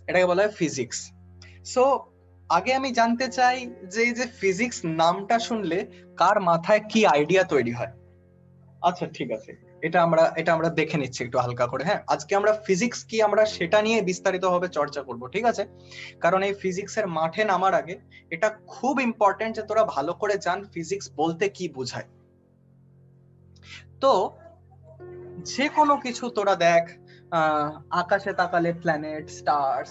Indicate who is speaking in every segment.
Speaker 1: এটাকে বলা হয় ফিজিক্স। সো আগে আমি জানতে চাই যে এই যে ফিজিক্স নামটা শুনলে কার মাথায় কি আইডিয়া তৈরি হয়। আচ্ছা ঠিক আছে, এটা আমরা দেখে নিচ্ছি একটু হালকা করে। হ্যাঁ, আজকে আমরা ফিজিক্স কি আমরা সেটা নিয়ে বিস্তারিতভাবে চর্চা করব, ঠিক আছে? কারণ এই ফিজিক্সের মাঠে নামার আগে এটা খুব ইম্পর্টেন্ট যে তোরা ভালো করে জান ফিজিক্স বলতে কি বোঝায়। তো যে কোনো কিছু তোরা দেখ, আকাশে তাকালে প্ল্যানেট, স্টার্স,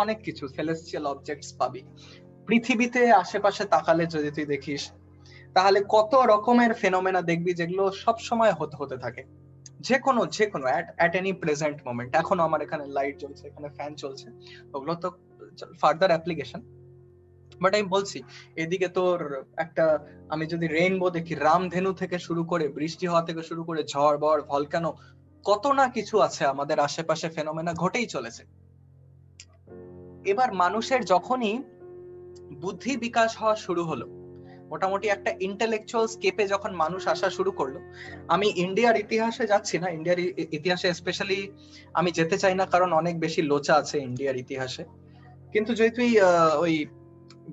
Speaker 1: অনেক কিছু সেলেস্টিয়াল অবজেক্টস পাবি। পৃথিবীতে আশেপাশে তাকালে যদি তুই দেখিস তাহলে কত রকমের ফেনোমেনা দেখবি যেগুলো সব সময় হতে থাকে, যে কোনো অ্যাট এনি প্রেজেন্ট মোমেন্ট। এখনো আমার এখানে লাইট জ্বলছে, এখানে ফ্যান চলছে, ওগুলো তো ফার্দার অ্যাপ্লিকেশন। বাট আমি বলছি এদিকে তোর একটা, আমি যদি রেইনবো দেখি, রামধেনু থেকে শুরু করে বৃষ্টি হওয়া থেকে শুরু করে ঝড় বড় ভলকানো, কত না কিছু আছে আমাদের আশেপাশে, ফেনোমেনা ঘটেই চলেছে। এবার মানুষের যখনই বুদ্ধি বিকাশ হওয়া শুরু হলো, মোটামুটি একটা ইন্টেলেকচুয়াল স্কেপে যখন মানুষ আসা শুরু করলো, আমি ইন্ডিয়ার ইতিহাসে যাচ্ছি না, ইন্ডিয়ার ইতিহাসে স্পেশালি আমি যেতে চাই না, কারণ অনেক বেশি লোচা আছে ইন্ডিয়ার ইতিহাসে। কিন্তু যদি তুই ওই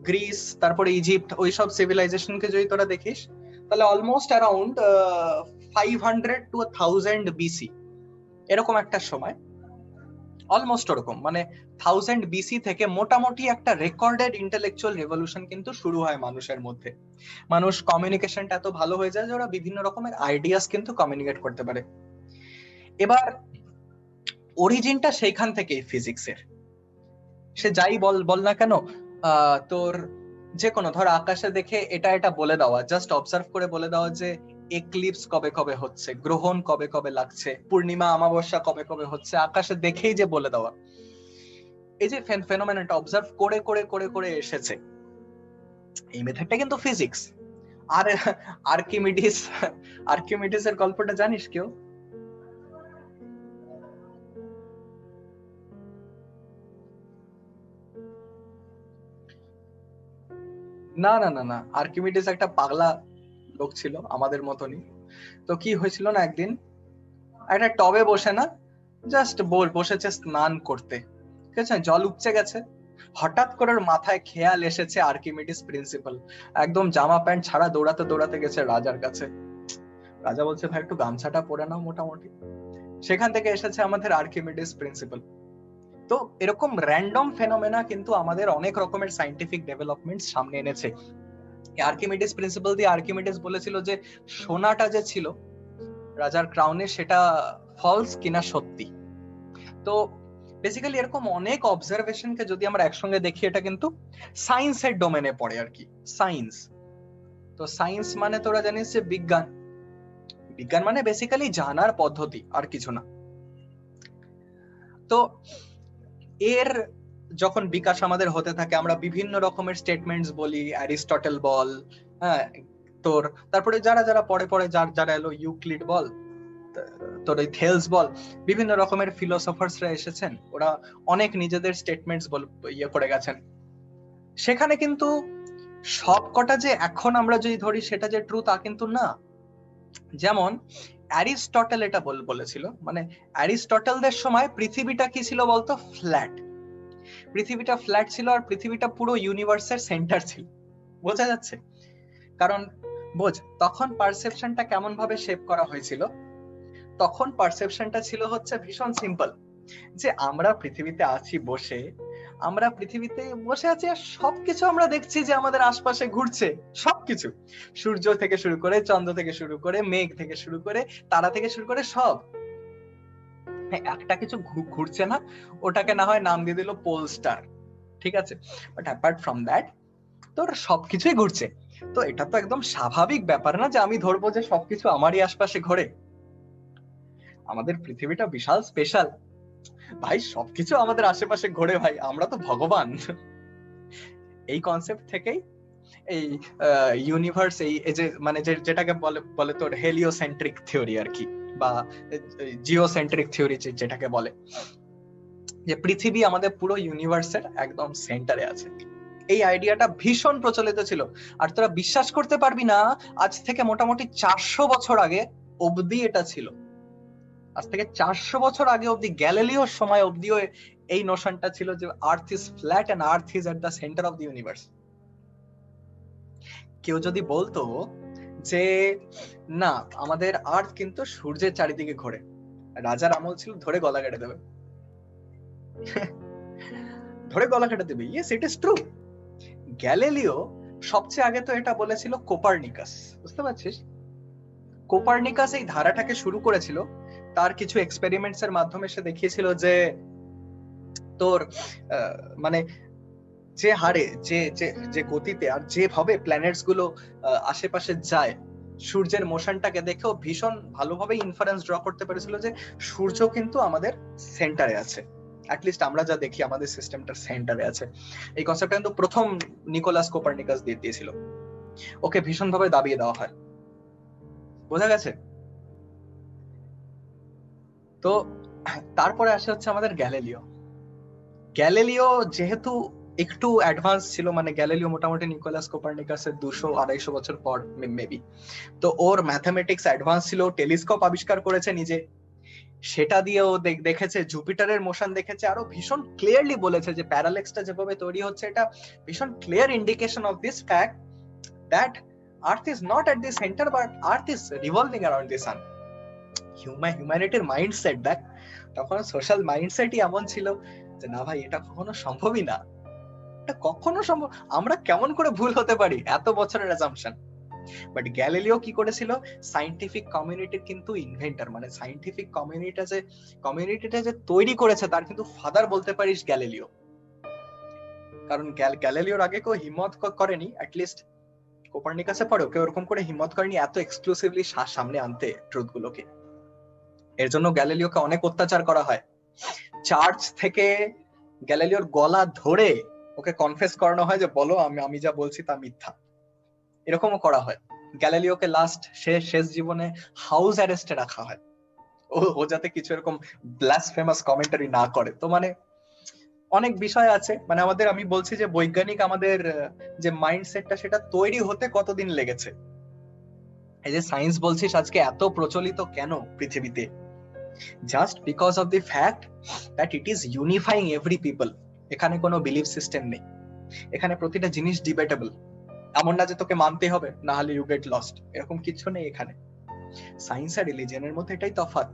Speaker 1: গ্রিস, তারপরে ইজিপ্ট, ওইসব সিভিলাইজেশনকে যদি তোরা দেখিস, তাহলে অলমোস্ট অ্যারাউন্ড 500 to 1000 BC এরকম একটা সময়, অলমোস্ট ওরকম, মানে 1000 BC থেকে মোটামুটি একটা রেকর্ডেড ইন্টেলেকচুয়াল রেভলিউশন কিন্তু শুরু হয় মানুষের মধ্যে। মানুষ কমিউনিকেশনটা এত ভালো হয়ে যায় যে ওরা বিভিন্ন রকমের আইডিয়াস কিন্তু কমিউনিকেট করতে পারে। এবার অরিজিনটা সেইখান থেকেই ফিজিক্সের। সে যাই বল না কেন, তোর যে কোনো ধর আকাশে দেখে এটা বলে দেওয়া, জাস্ট অবজার্ভ করে বলে দেওয়া যে এক্লিপস কবে কবে হচ্ছে, গ্রহণ কবে কবে লাগছে, পূর্ণিমা অমাবস্যা কবে কবে হচ্ছে, আকাশে দেখেই যে বলে দেওয়া, এই যে ফেনোমেননটা অবজার্ভ করে করে করে করে এসেছে, এই মেথডটা কিন্তু ফিজিক্স। আর আর্কিমিডিসের গল্পটা জানিস কেউ? না না না না, আর্কিমিডিস একটা পাগলা লোক ছিল আমাদের মতনই। তো কি হয়েছিল না, একদিন একটা টবে বসে না, জাস্ট বসেছে স্নান করতে, ঠিক আছে, জল উপচে গেছে, হঠাৎ করে মাথায় খেয়াল এসেছে আর্কিমিডিস প্রিন্সিপাল, একদম জামা প্যান্ট ছাড়া দৌড়াতে দৌড়াতে গেছে রাজার কাছে। রাজা বলছে ভাই একটু গামছাটা পরে নাও মোটামুটি। সেখান থেকে এসেছে আমাদের আর্কিমিডিস প্রিন্সিপাল। তো এরকম র্যান্ডম ফেনোমেনা কিন্তু আমাদের অনেক রকমের সাইন্টিফিক ডেভেলপমেন্ট সামনে এনেছে। আর্কিমিডিস প্রিন্সিপাল দিয়ে আর্কিমিডিস বলেছিল যে সোনাটা যে ছিল রাজার ক্রাউনে সেটা ফলস কিনা সত্যি। তো বেসিক্যালি এরকম অনেক অবজারভেশনকে যদি আমরা একসঙ্গে দেখি, এটা কিন্তু সায়েন্সের ডোমেনে পড়ে আর কি, সায়েন্স। তো সায়েন্স মানে তোরা জানিস যে বিজ্ঞান, বিজ্ঞান মানে বেসিক্যালি জানার পদ্ধতি, আর কিছু না। তো এর যখন বিকাশ আমাদের হতে থাকে, আমরা বিভিন্ন রকমের স্টেটমেন্টস বলি, অ্যারিস্টটল বল, হ্যাঁ তোর, তারপরে যারা যারা পরে যারা এলো, ইউক্লিড বল, তোর ওই থেলস বল, বিভিন্ন রকমের ফিলোসফার্সরা এসেছেন, ওরা অনেক নিজেদের স্টেটমেন্টস ইয়ে করে গেছেন। সেখানে কিন্তু সবকটা যে এখন আমরা যদি ধরি সেটা যে ট্রু তা কিন্তু না। যেমন অ্যারিস্টটল এটা বলেছিল, মানে অ্যারিস্টটলদের সময় পৃথিবীটা কি ছিল বলতো, ফ্ল্যাট। পৃথিবীটা ফ্ল্যাট ছিল, আর পৃথিবীটা পুরো ইউনিভার্সের সেন্টার ছিল। বোঝা যাচ্ছে? কারণ বোঝ, তখন পারসেপশনটা কেমন ভাবে শেপ করা হয়েছিল, তখন পারসেপশনটা ছিল হচ্ছে ভীষণ সিম্পল, যে আমরা পৃথিবীতে আছি বসে, আমরা পৃথিবীতে বসে আছি আর সবকিছু আমরা দেখছি যে আমাদের আশপাশে ঘুরছে, সবকিছু, সূর্য থেকে শুরু করে, চন্দ্র থেকে শুরু করে, মেঘ থেকে শুরু করে, তারা থেকে শুরু করে, সব। একটা কিছু ঘুরছে না, ওটাকে না হয় নাম দিয়ে দিল পোল স্টার, ঠিক আছে, বাট অ্যাপার্ট ফ্রম দ্যাট তোর সবকিছুই ঘুরছে। তো এটা তো একদম স্বাভাবিক ব্যাপার না যে আমি ধরবো যে সবকিছু আমারই আশপাশে ঘোরে। আমাদের পৃথিবীটা বিশাল স্পেশাল ভাই, সবকিছু আমাদের আশেপাশে ঘোরে ভাই, আমরা তো ভগবান। এই কনসেপ্ট থেকেই এই ইউনিভার্স, এই যে মানে যেটাকে বলে তোর হেলিওসেন্ট্রিক থিওরি আর কি, বা জিওসেন্ট্রিক থিওরি যেটাকে বলে, যে পৃথিবী আমাদের পুরো ইউনিভার্সের একদম সেন্টারে আছে। এই আইডিয়াটা ভীষণ প্রচলিত ছিল। আর তোরা বিশ্বাস করতে পারবি না, আজ থেকে মোটামুটি 400 বছর আগে অবধি এটা ছিল। আজ থেকে 400 বছর আগে অব্দি, গ্যালিলিওর সময় অব্দিও এই নোশনটা ছিল যে earth is flat and earth is at the centre of the universe. কেউ যদি বলতো যে না, আমাদের আর্থ কিন্তু সূর্যের চারিদিকে ঘোরে, রাজার আমল ছিল, ধরে গলা কেটে দেবে। ধরে গলা কেটে দেবে। Yes, it is true. Galileo সবচেয়ে আগে তো এটা বলেছিল কোপারনিকাস, বুঝতে পারছিস? কোপারনিকাস এই ধারাটাকে শুরু করেছিল। তার কিছু এক্সপেরিমেন্টস এর মাধ্যমে সে দেখিয়েছিল যে তোর মানে যে হারে, যে যে গতিতে আর যেভাবে প্ল্যানেটস গুলো আশেপাশে যায়, সূর্যের মোশনটাকে দেখেও ভীষণ ভালোভাবে ইনফারেন্স ড্র করতে পেরেছিল যে সূর্য কিন্তু আমাদের সেন্টারে আছে, অ্যাটলিস্ট আমরা যা দেখি আমাদের সিস্টেমটার সেন্টারে আছে। এই কনসেপ্টটা কিন্তু প্রথম নিকোলাস কোপারনিকাস দিয়ে দিয়েছিল। ওকে ভীষণ ভাবে দাবিয়ে দেওয়া হয়, বোঝা গেছে? তো তারপরে আসে হচ্ছে আমাদের গ্যালিলিও। গ্যালিলিও যেহেতু একটু অ্যাডভান্স ছিল, মানে গ্যালিলিও মোটামুটি নিকোলাস কোপারনিকাসের 200-250 বছর পর মেবি, তো ওর ম্যাথমেটিক্স অ্যাডভান্স ছিল, টেলিস্কোপ আবিষ্কার করেছে নিজে, সেটা দিয়ে ও দেখেছে জুপিটারের মোশন, দেখেছে, আরো ভীষণ ক্লিয়ারলি বলেছে যে প্যারালেক্সটা যেভাবে তৈরি হচ্ছে এটা ভীষণ clear indication of this fact that earth is not at the centre but earth is revolving around the sun. হিউম্যানিটির মাইন্ডসেট দেখ, তখন সোশ্যাল মাইন্ডসেটই এমন ছিল যে না ভাই, এটা কখনো সম্ভবই না, এটা কখনো সম্ভব, আমরা কেমন করে ভুল হতে পারি, এত বছরের অ্যাজাম্পশন। বাট গ্যালিলিও কি করেছিল, সায়েন্টিফিক কমিউনিটির কিন্তু ইনভেন্টর, মানে সায়েন্টিফিক কমিউনিটিটা যে তৈরি করেছে তার কিন্তু ফাদার বলতে পারিস গ্যালিলিও। কারণ গ্যালিলিওর আগে কেউ হিম্মত করেনি, অ্যাটলিস্ট কোপারনিকাসে পরেও কেউ এরকম করে হিম্মত করেনি এত এক্সক্লুসিভলি সামনে আনতে ট্রুথ গুলোকে। এর জন্য গ্যালিলিওকে অনেক অত্যাচার করা হয়। চার্চ থেকে গ্যালিলিওর গলা ধরে ওকে কনফেস করানো হয় যে বলো আমি যা বলছি তা মিথ্যা, এরকমও করা হয়। গ্যালিলিওকে লাস্ট শেষ জীবনে হাউস অ্যারেস্টে রাখা হয়, ও যাতে কিছু এরকম ব্লাসফেমাস কমেন্টারি না করে। তো মানে অনেক বিষয় আছে, মানে আমি বলছি যে বৈজ্ঞানিক আমাদের যে মাইন্ডসেটটা সেটা তৈরি হতে কতদিন লেগেছে। এই যে সায়েন্স বলছিস আজকে এত প্রচলিত কেন পৃথিবীতে, just because of the fact that it is unifying every people. এখানে কোনো বিলিফ সিস্টেম নেই, এখানে প্রতিটা জিনিস ডিবেটেবল, এমন না যে তোকে মানতে হবে না হলে ইউ গেট লস্ট, এরকম কিছু নেই এখানে। সায়েন্স আর রিলিজিয়নের মধ্যে এটাই তফাৎ।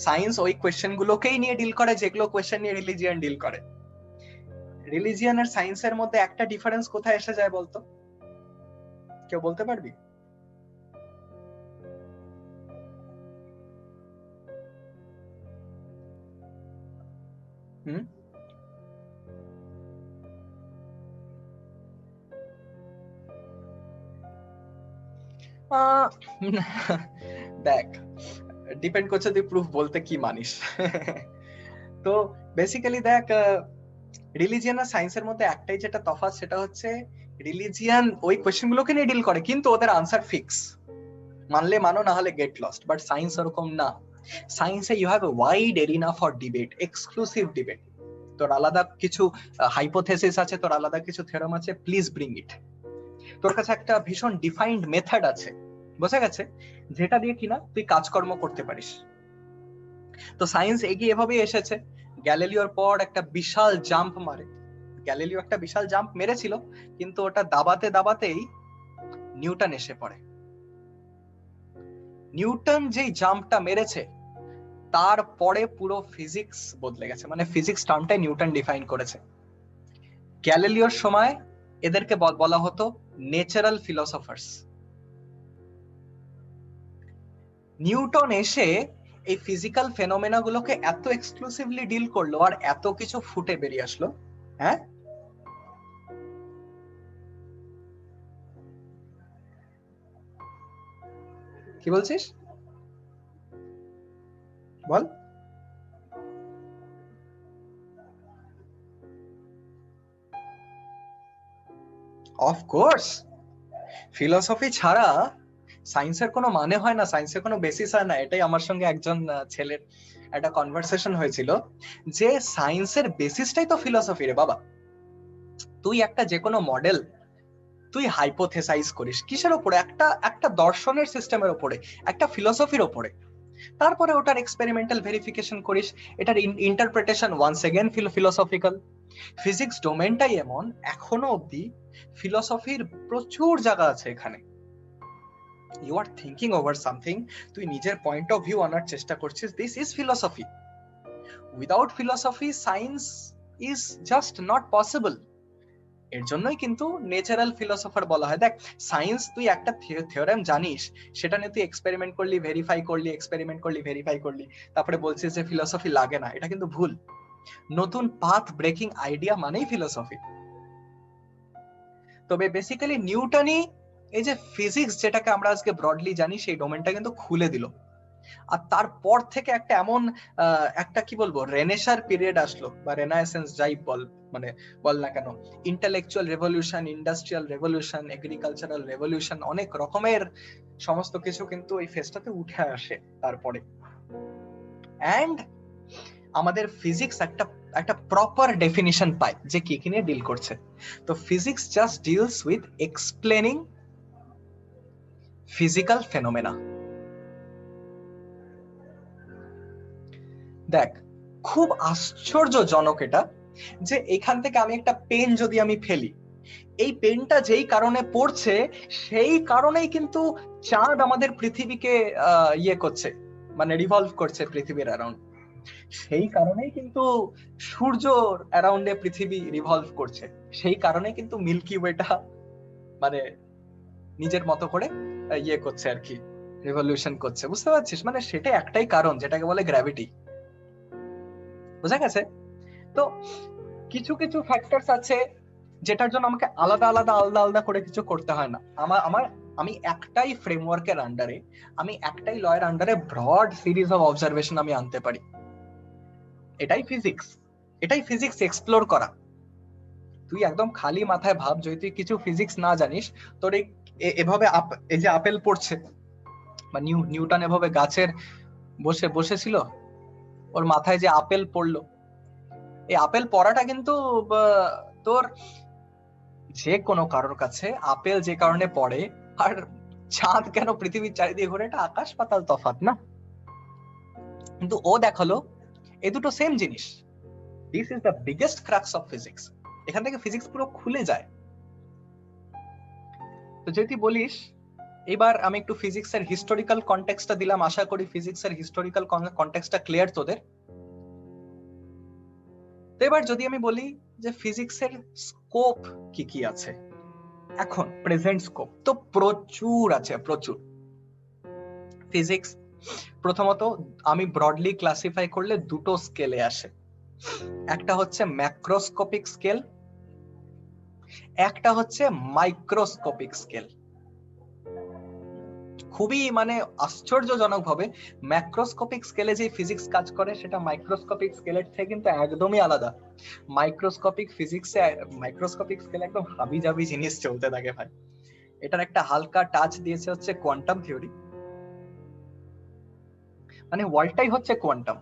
Speaker 1: সায়েন্স ওই কোয়েশ্চেন গুলোকেই নিয়ে ডিল করে যেগুলো কোয়েশ্চেন নিয়ে রিলিজিয়ন ডিল করে। রিলিজিয়ন আর সায়েন্সের মধ্যে একটা ডিফারেন্স কোথায় এসে যায় বলতো, কেউ বলতে পারবি? দেখ, ডিপেন্ড করছে তুই প্রুফ বলতে কি মানিস। তো বেসিক্যালি দেখ, রিলিজিয়ন আর সায়েন্সের মধ্যে একটাই যেটা তফাৎ, সেটা হচ্ছে রিলিজিয়ন ওই কোয়েশ্চেন গুলোকে নিয়ে ডিল করে কিন্তু ওদের আনসার ফিক্স, মানলে মানো না হলে গেট লস্ট। বাট সায়েন্স ওরকম না। সায়েন্সে you have a wide arena for debate, exclusive debate. তোর আলাদা কিছু হাইপোথেসিস আছে, তোর আলাদা কিছু থিওরাম আছে, প্লিজ ব্রিং ইট। তোর কাছে একটা ভীষণ ডিফাইন্ড মেথড আছে, বোঝা গেছে, যেটা দিয়ে কিনা তুই কাজকর্ম করতে পারিস। তো সায়েন্স এগিয়ে এভাবেই এসেছে। গ্যালিলিওর পর একটা বিশাল জাম্প মারে, গ্যালিলিও একটা বিশাল জাম্প মেরেছিল, কিন্তু ওটা দাবাতেই নিউটন এসে পড়ে। নিউটন যেই জাম্পটা মেরেছে তারপরে পুরো ফিজিক্স বদলে গেছে, মানে ফিজিক্স টার্মটাই নিউটন ডিফাইন করেছে। গ্যালিলিওর সময় এদেরকে বলা হতো ন্যাচারাল ফিলোসফার্স। নিউটন এসে এই ফিজিক্যাল ফেনোমেনা গুলোকে এত এক্সক্লুসিভলি ডিল করলো আর এত কিছু ফুটে বেরিয়ে আসলো। হ্যাঁ, কি বলছিস বল। অফকোর্স, ফিলোসফি ছাড়া সায়েন্সের কোনো মানে হয় না, সায়েন্সের কোনো বেসিস হয় না। এটাই আমার সঙ্গে একজন ছেলের একটা কনভারসেশন হয়েছিল যে সায়েন্সের বেসিসটাই তো ফিলোসফি রে বাবা। তুই একটা যে কোনো মডেল তুই হাইপোথেসাইজ করিস কিসের উপরে, একটা দর্শনের সিস্টেমের উপরে, একটা ফিলোসফির উপরে। তারপরে ওটার এক্সপেরিমেন্টাল ভেরিফিকেশন করিস, এটার interpretation once again philosophical. Physics ডোমেনটাই এমন, এখনো অবধি ফিলোসফির প্রচুর জায়গা আছে এখানে। You are thinking over something, তুই নিজের পয়েন্ট অফ ভিউ আনার চেষ্টা করছিস, this is philosophy. Without philosophy science is just not possible. এর জন্যই কিন্তু ন্যাচারাল ফিলোসফার বলা হয়। দেখ, সায়েন্স তুই একটা থিওরেম জানিস, সেটা নিয়ে তুই এক্সপেরিমেন্ট করলি, ভেরিফাই করলি, এক্সপেরিমেন্ট করলি, ভেরিফাই করলি, তারপরে বলছিস যে ফিলোসফি লাগে না, এটা কিন্তু ভুল। নতুন পাথ ব্রেকিং আইডিয়া মানেই ফিলোসফি। তবে বেসিক্যালি নিউটনই এই যে ফিজিক্স যেটাকে আমরা আজকে ব্রডলি জানি সেই ডোমেনটা কিন্তু খুলে দিল। আর তারপর থেকে একটা এমন একটা কি বলবো রেনেসার পিরিয়ড আসলো, বা রেনাইসেন্স যাই বল না কেন, intellectual revolution, industrial revolution, agricultural revolution, অনেক রকমের সমস্ত কিছু কিন্তু এই ফেজটাতে উঠে আসে তারপরে। এন্ড আমাদের ফিজিক্স একটা প্রপার ডেফিনিশন পায় যে কি নিয়ে ডিল করছে। তো physics just deals with explaining physical phenomena. দেখ, খুব আশ্চর্যজনক এটা, যে এখান থেকে আমি একটা পেন যদি আমি ফেলি, এই পেনটা যেই কারণে পড়ছে সেই কারণেই কিন্তু চাঁদ আমাদের পৃথিবীকে ইয়ে করছে, মানে রিভলভ করছে পৃথিবীর অ্যারাউন্ড। সেই কারণেই কিন্তু সূর্যর অ্যারাউন্ডে পৃথিবী রিভলভ করছে, সেই কারণে কিন্তু মিল্কি ওয়েটা মানে নিজের মতো করে ইয়ে করছে আর কি, রিভলিউশন করছে। বুঝতে পারছিস? মানে সেটা একটাই কারণ, যেটাকে বলে গ্র্যাভিটি। বুঝা গেছে? তো কিছু কিছু ফ্যাক্টরস আছে যেটার জন্য আমাকে আলাদা আলাদা আলাদা আলাদা করে কিছু করতে হয় না। আমি একটাই ফ্রেমওয়ার্কের আন্ডারে, আমি একটাই লয়ের আন্ডারে ব্রড সিরিজ অফ অবজারভেশন আমি আনতে পারি। এটাই ফিজিক্স, এটাই ফিজিক্স এক্সপ্লোর করা। তুই একদম খালি মাথায় ভাব, যদি তুই কিছু ফিজিক্স না জানিস, তোর এভাবে এই যে আপেল পড়ছে, বা নিউটন এভাবে গাছের বসেছিল, ওর মাথায় যে আপেল পড়লো, এই আপেল পড়াটা কিন্তু তোর যে কোনো কারোর কাছে আপেল যে কারণে পড়ে আর চাঁদ কেন পৃথিবীর চারিদিকে ঘুরে, এটা আকাশ পাতাল তফাৎ না? কিন্তু ও দেখালো এই দুটো সেম জিনিস। This is the biggest crux of physics. এখান থেকে ফিজিক্স পুরো খুলে যায়। তো যদি বলিস, এবার আমি একটু ফিজিক্সের হিস্টোরিক্যাল কনটেক্সটটা দিলাম, আশা করি ফিজিক্সের হিস্টোরিক্যাল কনটেক্সটটা ক্লিয়ার তোদের। তো এবার যদি আমি বলি যে ফিজিক্সের স্কোপ কি কি আছে এখন, প্রেজেন্ট স্কোপ তো প্রচুর আছে, প্রচুর। ফিজিক্স প্রথমত আমি ব্রডলি ক্লাসিফাই করলে দুটো স্কেলে আসে, একটা হচ্ছে ম্যাক্রোস্কোপিক স্কেল, একটা হচ্ছে মাইক্রোস্কোপিক স্কেল। খুবই মানে আশ্চর্যজনক ভাবে ম্যাক্রোস্কোপিক স্কেলে যে ফিজিক্স কাজ করে সেটা মাইক্রোস্কোপিক স্কেলের থেকে কিন্তু একদমই আলাদা। মাইক্রোস্কোপিক স্কেলে একদম হাবিজাবি জিনিস চলতে থাকে ভাই। এটার একটা হালকা টাচ দিয়েছে হচ্ছে কোয়ান্টাম থিওরি, মানে ওয়ার্ল্ডটাই হচ্ছে কোয়ান্টাম।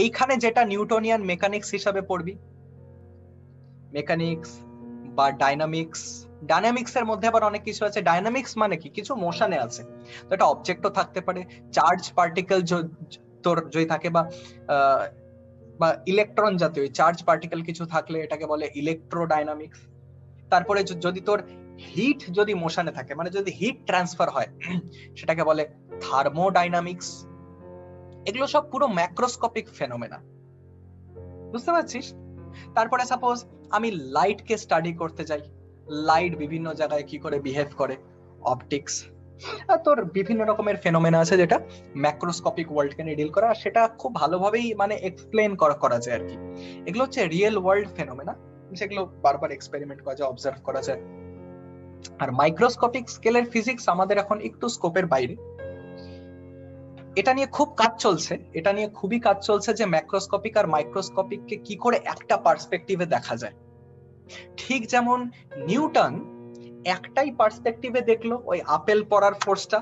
Speaker 1: এইখানে যেটা নিউটনিয়ান মেকানিক্স হিসাবে পড়বি, মেকানিক্স বা ডাইনামিক্স এর মধ্যে আবার অনেক কিছু আছে। ডাইনামিক্স মানে কি, কিছু মোশনে আছে, তো এটা অবজেক্টও থাকতে পারে, চার্জ পার্টিকেল তোর যদি থাকে, বা ইলেকট্রন জাতীয় চার্জ পার্টিকেল কিছু থাকলে এটাকে বলে ইলেকট্রোডাইনামিক্স। তারপরে যদি তোর হিট যদি মোশনে থাকে, মানে যদি হিট ট্রান্সফার হয়, সেটাকে বলে থার্মোডাইনামিক্স। এগুলো সব পুরো ম্যাক্রোস্কোপিক ফেনোমেনা। বুঝতে পারছিস? তারপরে সাপোজ আমি লাইটকে স্টাডি করতে যাই, লাইট বিভিন্ন জায়গায় কি করে বিহেভ করে, অপটিক্স, আর তোর বিভিন্ন রকমের ফেনোমেনা আছে যেটা ম্যাক্রোস্কোপিক ওয়ার্ল্ডকে নিয়ে ডিল করা, সেটা খুব ভালোভাবেই মানে এক্সপ্লেন করা যায় আর কি। এগুলো হচ্ছে রিয়েল ওয়ার্ল্ড ফেনোমেনা, যেগুলো বারবার এক্সপেরিমেন্ট করা যায়, অবজার্ভ করা যায়। আর মাইক্রোস্কোপিক স্কেলের ফিজিক্স আমাদের এখন একটু স্কোপের বাইরে। এটা নিয়ে খুবই কাজ চলছে যে ম্যাক্রোস্কোপিক আর মাইক্রোস্কোপিককে কি করে একটা পার্সপেক্টিভে দেখা যায়। ঠিক যেমন নিউটন একটাই পার্সপেক্টিভে দেখলো ওই আপেল পড়ার ফোর্সটা,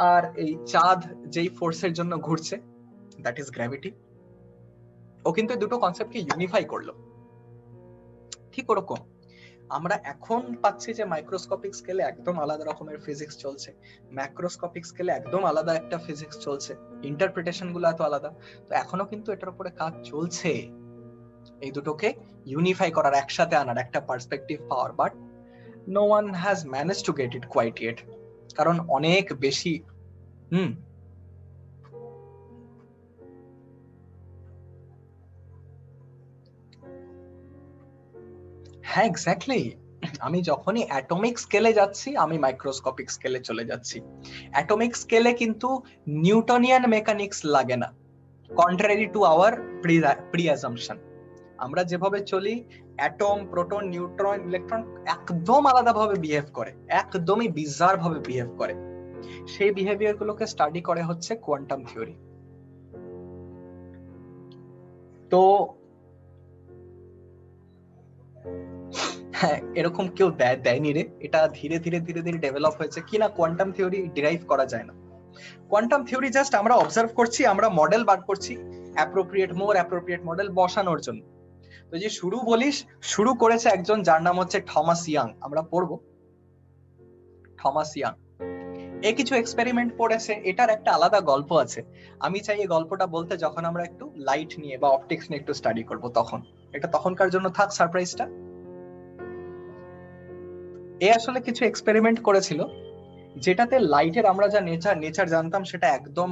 Speaker 1: আর এই চাঁদ যেই ফোর্সের জন্য ঘুরছে, দ্যাট ইজ গ্র্যাভিটি। ও কিন্তু দুটো কনসেপ্টকে ইউনিফাই করলো। ঠিক ওরকম আমরা এখন পাচ্ছি যে মাইক্রোস্কোপিক স্কেলে একদম আলাদা রকমের ফিজিক্স চলছে, ম্যাক্রোস্কোপিক স্কেলে একদম আলাদা একটা ফিজিক্স চলছে, ইন্টারপ্রিটেশন গুলো এত আলাদা। তো এখনো কিন্তু এটার উপরে কাজ চলছে, এই দুটোকে ইউনিফাই করার, একসাথে আনার, একটা পার্সপেক্টিভ পাওয়ার, but no one has manage to get it quite yet. কারণ অনেক বেশি হ্যাঁ এক্স্যাক্টলি। আমি যখনই অ্যাটমিক স্কেলে যাচ্ছি আমি মাইক্রোস্কোপিক স্কেলে চলে যাচ্ছি। অ্যাটমিক স্কেলে কিন্তু নিউটনিয়ান মেকানিক্স লাগে না, contrary to our pre assumption. আমরা যেভাবে চলি, অ্যাটম, প্রোটন, নিউট্রন, ইলেকট্রন একদম আলাদা ভাবে বিহেভ করে, একদমই বিজার ভাবে বিহেভ করে। সেই বিহেভিয়ার গুলোকে স্টাডি করে হচ্ছে কোয়ান্টাম থিওরি। তো হ্যাঁ, এরকম কেউ দেয়নি রে, এটা ধীরে ধীরে ধীরে ধীরে ডেভেলপ হয়েছে কিনা কোয়ান্টাম থিওরি ডিরাইভ করা যায় না। কোয়ান্টাম থিওরি জাস্ট আমরা অবজার্ভ করছি, আমরা মডেল বার করছি মোর অ্যাপ্রোপ্রিয়েট মডেল বসানোর জন্য। তো যে শুরু করেছে একজন যার নাম হচ্ছে থমাস ইয়াং, আমরা পড়বো থমাস ইয়াং। এ কিছু এক্সপেরিমেন্ট পড়েছে, এটার একটা আলাদা গল্প আছে। আমি চাই এই গল্পটা বলতে যখন আমরা একটু লাইট নিয়ে বা অপটিক্স নিয়ে একটু স্টাডি করব, তখন এটা তখনকার জন্য থাক সারপ্রাইজটা। এ আসলে কিছু এক্সপেরিমেন্ট করেছিল যেটাতে লাইটের আমরা যা নেচার জানতাম সেটা একদম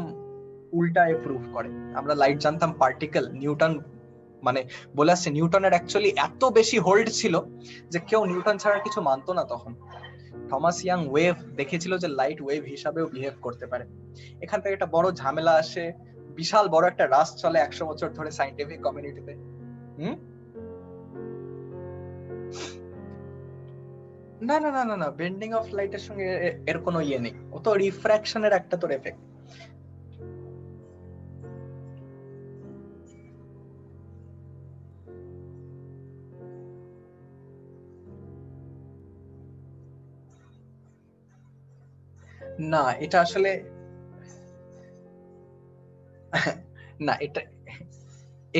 Speaker 1: উল্টায় প্রুফ করে। আমরা লাইট জানতাম পার্টিকেল, নিউটন মানে বলে আসছে নিউটনের অ্যাকচুয়ালি এত বেশি হোল্ড ছিল যে কেউ নিউটন ছাড়া কিছু মানতো না তখন। থমাস ইয়াং ওয়েভ দেখেছিল যে লাইট ওয়েভ হিসাবেও বিহেভ করতে পারে। এখান থেকে একটা বড় ঝামেলা আসে, বিশাল বড় একটা রাশ চলে 100 বছর ধরে সায়েন্টিফিক কমিউনিটিতে। না না না না না, বেন্ডিং অফ লাইটের সঙ্গে এর কোনো ইয়ে নেই, ও তো রিফ্র্যাকশনের একটা তোর এফেক্ট। না এটা আসলে না,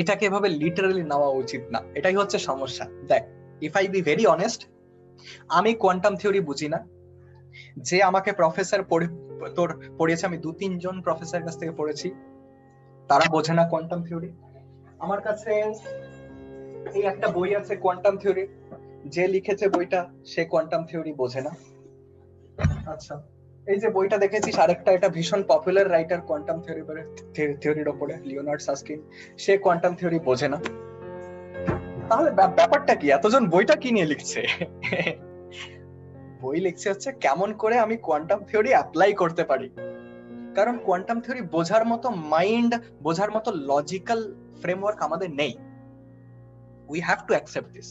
Speaker 1: এটাকে এভাবে লিটারালি নেওয়া উচিত না, এটাই হচ্ছে সমস্যা। দেখ, if I be very honest, আমি কোয়ান্টাম থিওরি বুঝি না। যে আমাকে প্রফেসর তোর পড়িয়েছে, আমি 2-3 জন প্রফেসর কাছ থেকে পড়েছি, তারা বোঝে না কোয়ান্টাম থিওরি। আমার কাছে এই একটা বই আছে কোয়ান্টাম থিওরি, যে লিখেছে বইটা সে কোয়ান্টাম থিওরি বোঝে না। আচ্ছা, এই যে বইটা দেখেছিস আরেকটা, এটা ভীষণ পপুলার রাইটার কোয়ান্টাম থিওরির উপরে, লিওনার্ড সাসকিন, সে কোয়ান্টাম থিওরি বোঝে না। তাহলে ব্যাপারটা কি, এতজন বইটা কি নিয়ে লিখছে? বই লিখছে হচ্ছে কেমন করে আমি কোয়ান্টাম থিওরি অ্যাপ্লাই করতে পারি। কারণ কোয়ান্টাম থিওরি বোঝার মতো মাইন্ড, বোঝার মতো লজিক্যাল ফ্রেমওয়ার্ক আমাদের নেই। We have to accept this.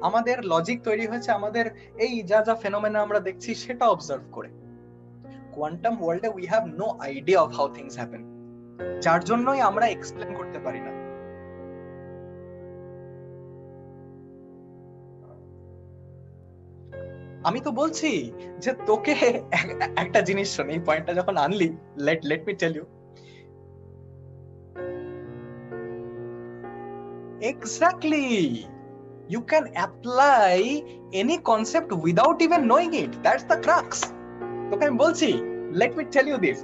Speaker 1: আমাদের লজিক তৈরি হয়েছে আমাদের এই যা যা ফেনোমেনা আমরা দেখছি সেটা অবজার্ভ করে। কোয়ান্টাম ওয়ার্ল্ডে we have no idea of how things happen, যার জন্যই আমরা এক্সপ্লেন করতে পারি না। আমি তো বলছি যে তোকে একটা জিনিস শোন, এই পয়েন্টটা যখন আনলি, let me tell you exactly, you can apply any concept without even knowing it. That's the crux. তোকে আমি বলছি, let me tell you this.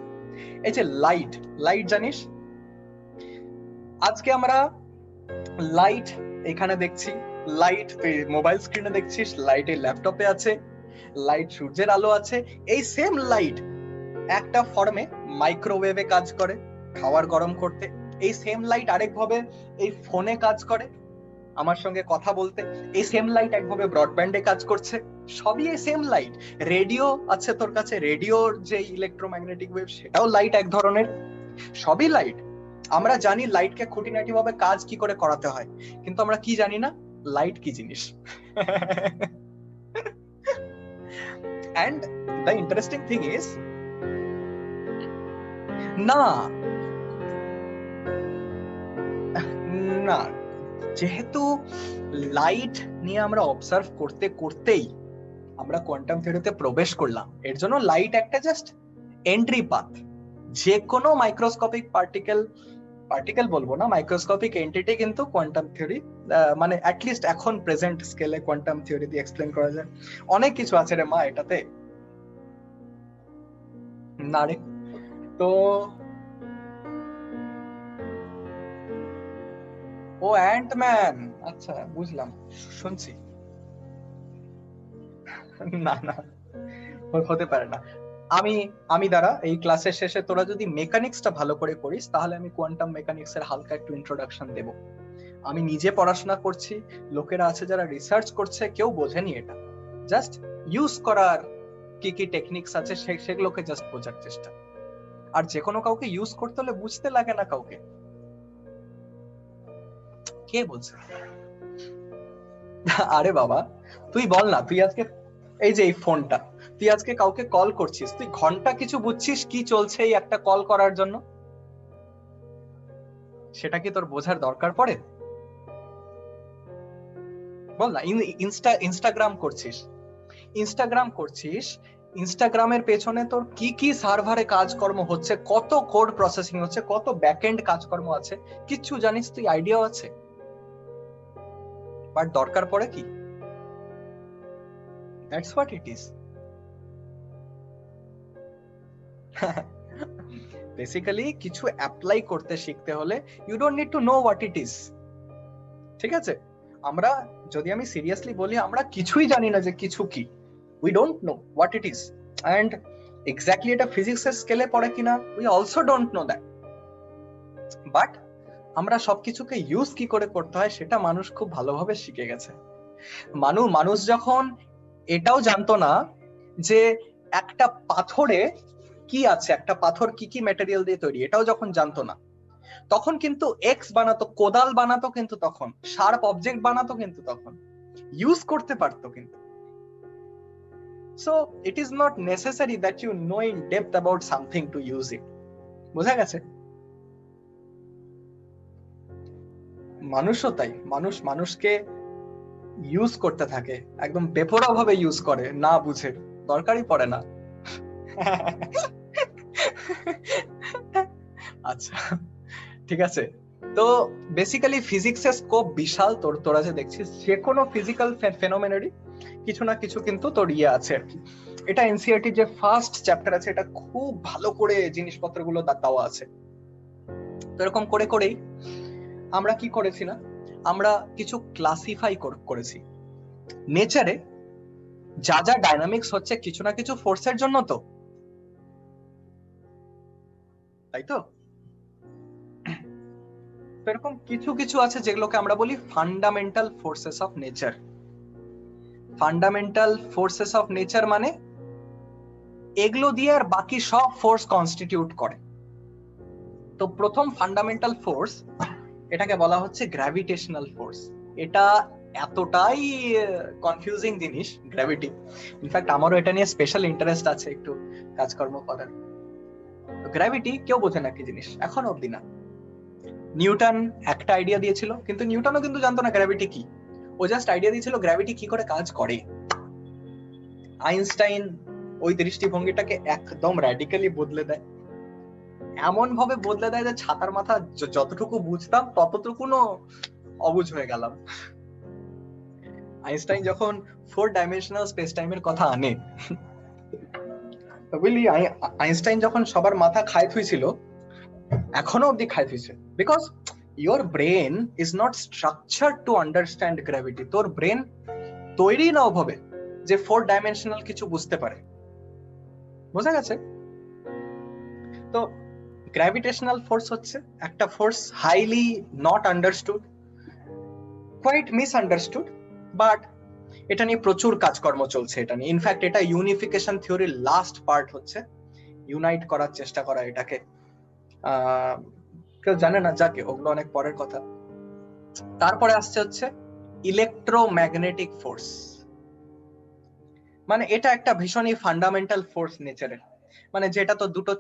Speaker 1: এই যে লাইট জানিস, আজকে আমরা লাইট এখানে দেখছি, লাইট মোবাইল স্ক্রিনে দেখছিস, লাইট এই ল্যাপটপে আছে, লাইট সূর্যের আলো আছে। এই সেম লাইট একটা ফর্মে মাইক্রোওয়েভে কাজ করে খাবার গরম করতে, এই সেম লাইট আরেকভাবে এই ফোনে কাজ করে আমার সঙ্গে কথা বলতে, এই সেম লাইট একভাবে ব্রডব্যান্ডে কাজ করছে, সবই এই সেম লাইট। রেডিও আছে তোর কাছে, রেডিওর যে ইলেকট্রোম্যাগনেটিক ওয়েভ সেটাও লাইট এক ধরনের, সবই লাইট। আমরা জানি লাইটকে খুঁটিনাটি ভাবে কাজ কি করে করাতে হয়, কিন্তু আমরা কি জানি না লাইট কি জিনিস। and the interesting thing is, না না যেহেতু লাইট নিয়ে আমরা অবজার্ভ করতে করতেই আমরা কোয়ান্টাম থিওরিতে প্রবেশ করলাম, এর জন্য লাইট একটা জাস্ট এন্ট্রি পাথ। যে কোনো মাইক্রোস্কোপিক পার্টিকেল পার্টিকেল বলবো না, মাইক্রোস্কোপিক এন্টিটি কিন্তু কোয়ান্টাম থিওরি, মানে অ্যাটলিস্ট এখন প্রেজেন্ট স্কেলে কোয়ান্টাম থিওরি দিয়ে এক্সপ্লেন করা যায়। অনেক কিছু আছে রে মা এটাতে, না রে। তো ও অ্যান্টম্যান, আচ্ছা বুঝলাম, শুনছি। না না, হতে পারে না। আমি আমি দ্বারা এই ক্লাসের শেষে তোরা যদি মেকানিক্সটা ভালো করে করিস, তাহলে আমি কোয়ান্টাম মেকানিক্সের হালকা একটু ইন্ট্রোডাকশন দেব। আমি নিজে পড়াশোনা করছি, লোকেরা আছে যারা রিসার্চ করছে, কেউ বোঝেনি এটা, জাস্ট ইউজ করার কি কি টেকনিক্স আছে সেগুলোকে জাস্ট বোঝার চেষ্টা। আর যে কোনো কাউকে ইউজ করতে হলে বুঝতে লাগে না কাউকে, কে বলছে? আরে বাবা, তুই বল না, তুই আজকে এই যে এই ফোনটা, তুই আজকে কাউকে কল করছিস, তুই ঘন্টা কিছু বুঝছিস কি চলছে এই একটা কল করার জন্য? সেটা কি তোর বোঝার দরকার পড়ে? বল না। ইনস্টাগ্রাম করছিস, ইনস্টাগ্রামের পেছনে তোর কি কি সার্ভারে কাজকর্ম হচ্ছে, কত কোড প্রসেসিং হচ্ছে, কত ব্যাকএন্ড কাজকর্ম আছে, কিচ্ছু জানিস তুই? আইডিয়া আছে, বাট দরকার পড়ে কি? That's what it is. Basically কিছু অ্যাপ্লাই করতে শিখতে হলে you don't need to know what it is. ঠিক আছে, আমরা যদি আমি সিরিয়াসলি বলি, আমরা কিছুই জানি না যে কিছু কি, we don't know what it is, and exactly এটা ফিজিক্সের স্কেলে পড়ে কিনা we also don't know that. But আমরা সবকিছুকে ইউজ কি করে করতে হয় সেটা মানুষ খুব ভালোভাবে শিখে গেছে। মানুষ যখন এটাও জানতো না যে একটা পাথরে কি আছে, একটা পাথর কি কি ম্যাটেরিয়াল দিয়ে তৈরি, এটাও যখন জানতো না, তখন কিন্তু এক্স বানাতো, কোদাল বানাতো, কিন্তু তখন শার্প অবজেক্ট বানাতো, কিন্তু তখন ইউজ করতে পারতো কিন্তু। So it is not necessary that you know in depth about something to use it. বোঝা গেছে? মানুষও তাই, মানুষকে ইউজ করতে থাকে, একদম বেপরোয়া ভাবে ইউজ করে, না বুঝে, দরকারই পড়ে না। আচ্ছা ঠিক আছে, তো বেসিক্যালি ফিজিক্সের স্কোপ বিশাল। তোরা যে দেখছিস যে কোনো ফিজিক্যাল ফেনোমেনারই কিছু না কিছু কিন্তু তোর ইয়ে আছে আর কি। এটা এনসিইআরটি যে ফার্স্ট চ্যাপ্টার আছে, এটা খুব ভালো করে জিনিসপত্রগুলো দেওয়া আছে। তো এরকম করে করেই আমরা কি করেছি না, আমরা কিছু ক্লাসিফাই করেছি নেচারে যা যা ডাইনামিক্স হচ্ছে, কিছু না কিছু ফোর্সের জন্য, তো তাই তো। এরকম কিছু কিছু আছে যেগুলোকে আমরা বলি fundamental forces of nature. Fundamental forces of nature মানে এগুলো দিয়ে আর বাকি সব ফোর্স কনস্টিটিউট করে। তো প্রথম ফান্ডামেন্টাল ফোর্স, এটাকে বলা হচ্ছে গ্র্যাভিটেশনাল ফোর্স। এটা এতটাই কনফিউজিং জিনিস গ্র্যাভিটি, ইনফ্যাক্ট আমারও এটা নিয়ে স্পেশাল ইন্টারেস্ট আছে একটু কাজকর্ম করার। গ্র্যাভিটি কেউ বোঝে না কি জিনিস, এখন অব্দি না। নিউটন একটা আইডিয়া দিয়েছিল, কিন্তু নিউটনও কিন্তু জানতো না গ্র্যাভিটি কি, ও জাস্ট আইডিয়া দিয়েছিল গ্র্যাভিটি কি করে কাজ করে। আইনস্টাইন ওই দৃষ্টিভঙ্গিটাকে একদম র্যাডিক্যালি বদলে দেয়, এমন ভাবে বদলে দেয় যে ছাতার মাথা যতটুকু বুঝতাম ততটুকুনো অবুঝ হয়ে গেলাম। আইনস্টাইন যখন 4 ডাইমেনশনাল স্পেস টাইমের কথা আনে, বুঝলি, আইনস্টাইন যখন সবার মাথা খায় থুইছিল, এখনো অব্দি খায় থুইছে, because your brain is not structured to understand gravity. তোর ব্রেন তৈরি না ওভাবে যে 4 ডাইমেনশনাল কিছু বুঝতে পারে। বোঝা গেছে? তো গ্র্যাভিটেশনাল ফোর্স হচ্ছে একটা force, highly not understood, quite misunderstood, but এটা নিয়ে প্রচুর কাজকর্ম চলছে। এটা নিয়ে ইনফ্যাক্ট এটা ইউনিফিকেশন থিওরির লাস্ট পার্ট হচ্ছে, ইউনাইট করার চেষ্টা করা এটাকে। কেউ জানে না, যাকে, ওগুলো অনেক পরের কথা। তারপরে আসছে হচ্ছে ইলেকট্রোম্যাগনেটিক ফোর্স, মানে এটা একটা ভীষণই ফান্ডামেন্টাল ফোর্স নেচারের, মানে যেটা তো দুটো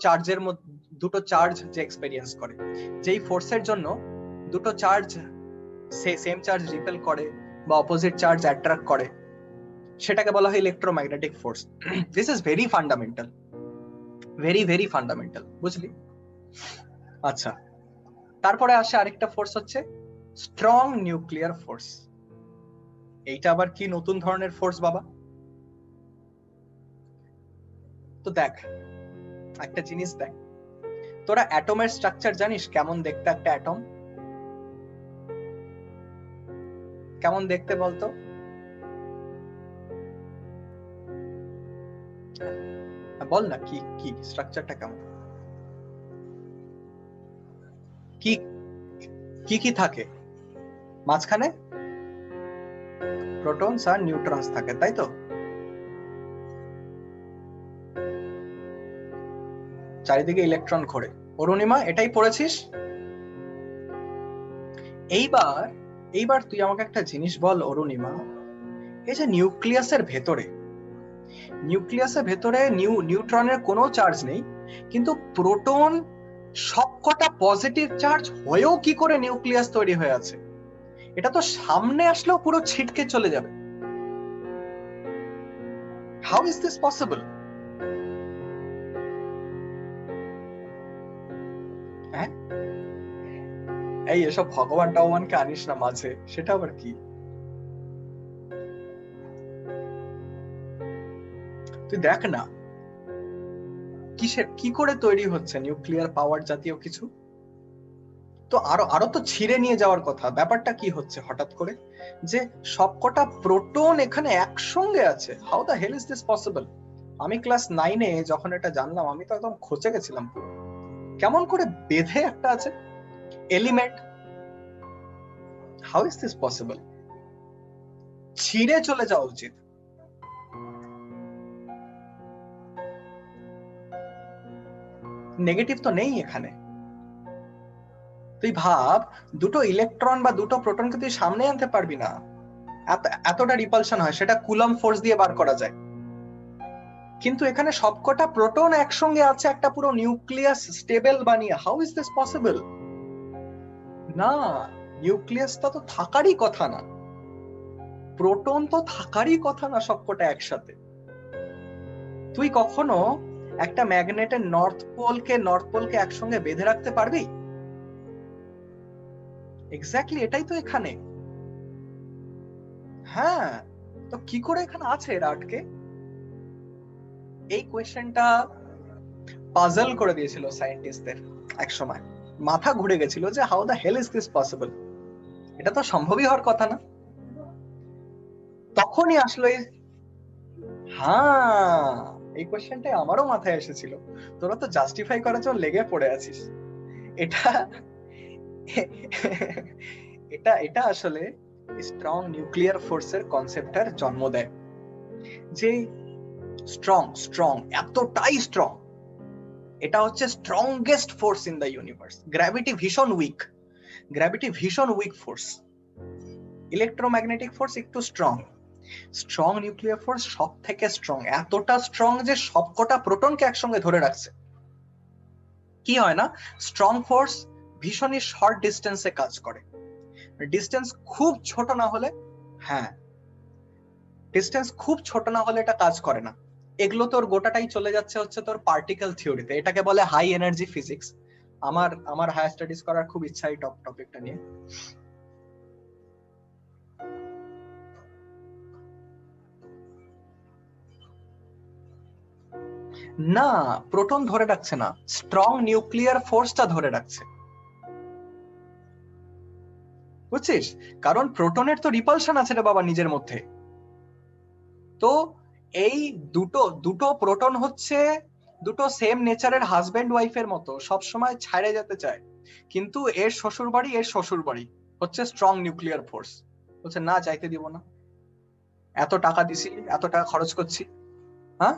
Speaker 1: চার্জ যে এক্সপেরিয়েন্স করে, যেই ফোর্সের জন্য দুটো চার্জ সেম চার্জ রিপেল করে বা অপোজিট চার্জ অ্যাট্রাক্ট করে, সেটাকে বলা হয় electromagnetic force. This is very fundamental, very very fundamental, বুঝলি? আচ্ছা, তারপরে আসে আরেকটা ফোর্স হচ্ছে স্ট্রং নিউক্লিয়ার ফোর্স। এইটা আবার কি নতুন ধরনের ফোর্স বাবা? তো দেখ একটা জিনিস দেখ, তোরা অ্যাটমের স্ট্রাকচার জানিস কেমন দেখতে? একটা অ্যাটম কেমন দেখতে বলতো? বল না, কি কি স্ট্রাকচারটা কেমন? কি কি কি থাকে মাঝখানে? প্রোটনস আর নিউট্রনস থাকে, তাই তো? চারিদিকে ইলেকট্রন ঘোরে। অরুণিমা এটাই পড়েছিস? এইবার তুই আমাকে একটা জিনিস বল অরুণিমা, এই যে নিউক্লিয়াসের ভেতরে নিউট্রনের কোনো চার্জ নেই, কিন্তু প্রোটন সবকটা পজিটিভ চার্জ হয়েও কি করে নিউক্লিয়াস তৈরি হয়ে আছে? এটা তো সামনে আসলেও পুরো ছিটকে চলে যাবে। How is this possible? হ্যাঁ, এই এসব ভগবান টগবানকে আনিস না মাঝে, সেটা আবার কি? তুই দেখ না কি করে তৈরি হচ্ছে নিউক্লিয়ার পাওয়ার জাতীয় কিছু। তো আরো তো ছিঁড়ে নিয়ে যাওয়ার কথা। ব্যাপারটা কি হচ্ছে হঠাৎ করে যে সবকটা প্রোটন এখানে একসঙ্গে আছে? How the hell is this possible? আমি ক্লাস 9-এ যখন এটা জানলাম আমি তো একদম খচে গেছিলাম পুরো। কেমন করে বেঁধে একটা আছে element? How is this possible? ছিঁড়ে চলে যাওয়া উচিত। নেগেটিভ তো নেই এখানে। তুই ভাব, দুটো ইলেকট্রন বা দুটো প্রোটনকে তুই সামনে আনতে পারবি না, এতটা রিপালশন হয়। সেটা কুলম ফোর্স দিয়ে বার করা যায়। কিন্তু এখানে সবকটা প্রোটন একসঙ্গে আছে একটা পুরো নিউক্লিয়াস স্টেবল বানিয়ে। How is this possible? না, নিউক্লিয়াসটা তো থাকারই কথা না, প্রোটন তো থাকারই কথা না সবকটা একসাথে। তুই কখনো একটা ম্যাগনেটের নর্থ পোলকে একসঙ্গে বেঁধে রাখতে পারবি? এক্স্যাক্টলি এটাই তো এখানে। হ্যাঁ, তো কি করে এখানে আছে এরা আটকে? এই কোয়েশ্চেনটা পাজল করে দিয়েছিল সায়েন্টিস্টদের এক সময়। মাথা ঘুরে গেছিল যে how the hell is this possible, এটা তো সম্ভবই হওয়ার কথা না। তখনই আসলো হ্যাঁ, এই কোয়েশ্চেনটাই আমারও মাথায় এসেছিল। তোরা তো জাস্টিফাই করার জন্য লেগে পড়ে আছিস। এটা এটা এটা আসলে স্ট্রং নিউক্লিয়ার ফোর্সের কনসেপ্টের জন্ম দেয়। যে স্ট্রং এতটাই স্ট্রং, এটা হচ্ছে strongest force in the universe. Gravity ভীষণ উইক ফোর্স। ইলেকট্রোম্যাগনেটিক ফোর্স একটু স্ট্রং নিউক্লিয়ার ফোর্স সব থেকে স্ট্রং। এতটা স্ট্রং যে সবকটা প্রোটনকে একসঙ্গে ধরে রাখছে। কি হয় না, স্ট্রং ফোর্স ভীষণই শর্ট ডিস্টেন্সে কাজ করে। ডিস্টেন্স খুব ছোট না হলে এটা কাজ করে না। এগুলো তোর গোটাটাই চলে যাচ্ছে হচ্ছে তোর পার্টিকেল থিওরিতে। এটাকে বলে হাই এনার্জি ফিজিক্স। আমার হায়ার স্টাডিজ করার খুব ইচ্ছা এই টপিকটা নিয়ে। না, প্রোটন ধরে রাখছে না, স্ট্রং নিউক্লিয়ার ফোর্সটা ধরে রাখছে, বুঝছিস? কারণ প্রোটনের তো রিপালশন আছে রে বাবা নিজের মধ্যে। তো এই দুটো প্রোটন হচ্ছে দুটো সেম নেচারের হাজবেন্ড ওয়াইফের মতো, সবসময় ছাড়ে যেতে চায়। কিন্তু এর শ্বশুর বাড়ি হচ্ছে স্ট্রং নিউক্লিয়ার ফোর্স, বলছে না চাইতে দিব না, এত টাকা দিছি, এত টাকা খরচ করছি। হ্যাঁ,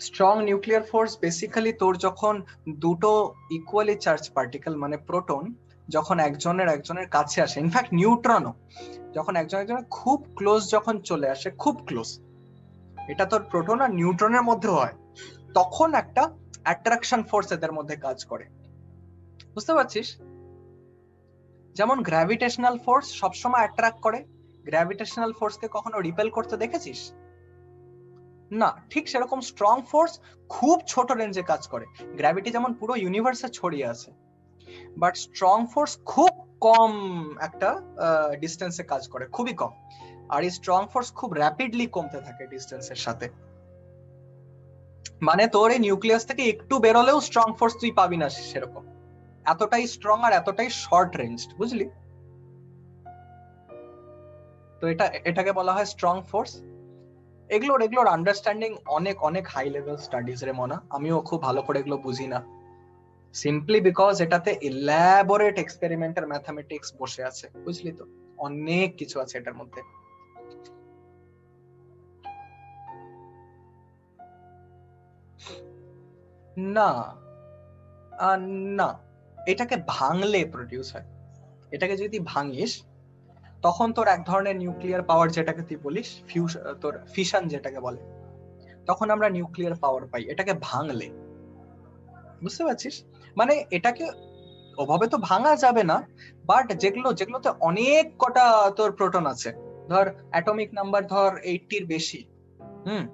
Speaker 1: স্ট্রং নিউক্লিয়ার ফোর্স বেসিক্যালি তোর যখন দুটো ইকুয়ালি চার্জ পার্টিকেল মানে প্রোটন যখন একজনের কাছে আসে, ইনফ্যাক্ট নিউট্রনও যখন একজনের খুব ক্লোজ যখন চলে আসে, খুব ক্লোজ, এটা তোর প্রোটন আর নিউট্রনের মধ্যে হয়, তখন একটা অ্যাট্রাকশন ফোর্স এদের মধ্যে কাজ করে। বুঝতে পারছিস? যেমন গ্র্যাভিটেশনাল ফোর্স সবসময় অ্যাট্রাক্ট করে, গ্র্যাভিটেশনাল ফোর্সকে কখনো রিপেল করতে দেখেছিস? না, ঠিক সেরকম স্ট্রং ফোর্স খুব ছোট রেঞ্জে কাজ করে। গ্র্যাভিটি যেমন পুরো ইউনিভার্সে ছড়িয়ে আছে, বাট স্ট্রং ফোর্স খুব কম একটা ডিস্টেন্সে কাজ করে, খুবই কম। আর এই স্ট্রং ফোর্স খুব র্যাপিডলি কমতে থাকে ডিস্টেন্সের সাথে। মানে তোর এই নিউক্লিয়াস থেকে একটু বেরোলেও স্ট্রং ফোর্স তুই পাবি না সেরকম, এতটাই স্ট্রং আর এতটাই শর্ট রেঞ্জ, বুঝলি? তো এটাকে বলা হয় স্ট্রং ফোর্স। এগুলোর আন্ডারস্ট্যান্ডিং অনেক অনেক হাই লেভেল স্টাডিজ রে মনা, আমিও খুব ভালো করে এগুলো বুঝি না, সিম্পলি বিকজ এটাতে ইলাবোরেট এক্সপেরিমেন্টাল ম্যাথমেটিক্স বসে আছে, বুঝলি? তো অনেক কিছু আছে এটার মধ্যে। না না, এটাকে ভাঙলে প্রডিউস হয়। এটাকে যদি ভাঙিস তখন তোর এক ধরনের নিউক্লিয়ার পাওয়ার, যেটাকে তুই বলিস তোর ফিশন যেটাকে বলে, তখন আমরা নিউক্লিয়ার পাওয়ার পাই এটাকে ভাঙলে, বুঝতে পারছিস? মানে এটাকে ওভাবে তো ভাঙা যাবে না, বাট যেগুলোতে অনেক কটা তোর প্রোটন আছে, ধর অ্যাটমিক নাম্বার ধর 80 এর বেশি, হুম,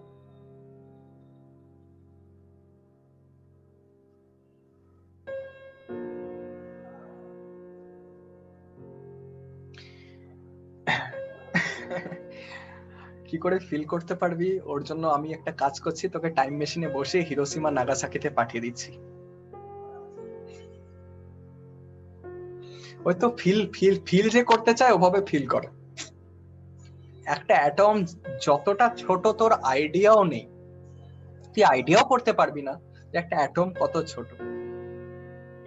Speaker 1: কি করে ফিল করতে পারবি ওর জন্য আমি একটা কাজ করছি, তোকে টাইম মেশিনে বসে হিরোশিমা নাগাসাকিতে পাঠিয়ে দিচ্ছি। ওই তো ফিল ফিল ফিল যে করতে চায় ওভাবে ফিল কর। একটা অ্যাটম যতটা ছোট তোর আইডিয়াও নেই, তুই আইডিয়াও করতে পারবি না যে একটা অ্যাটম কত ছোট।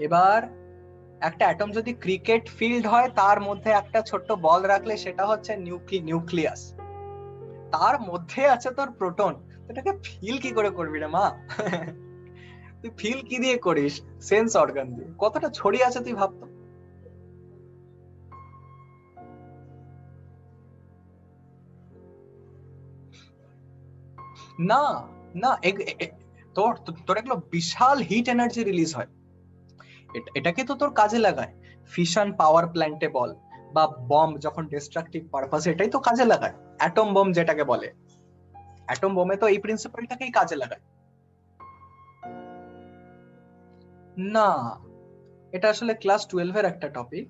Speaker 1: এবার একটা অ্যাটম যদি ক্রিকেট ফিল্ড হয়, তার মধ্যে একটা ছোট্ট বল রাখলে সেটা হচ্ছে নিউক্লিয়াস, তার মধ্যে আছে তোর প্রোটন। এটাকে ফিল কি করে করবি রে মা? তুই ফিল কি দিয়ে করিস? সেন্স অর্গান দিয়ে। কতটা ছড়িয়ে আছে তুই ভাবতো। না না, তোর তোর এগুলো বিশাল হিট এনার্জি রিলিজ হয়, এটাকে তো তোর কাজে লাগায় ফিশন পাওয়ার প্ল্যান্টে বল, বা বম যখন ডিস্ট্রাকটিভ পারপাস, এটাই তো কাজে লাগায়। অ্যাটম বম যেটাকে বলে, অ্যাটম বোমে তো এই প্রিন্সিপালটাকেই কাজে লাগায়। না, এটা আসলে ক্লাস 12 এর একটা টপিক,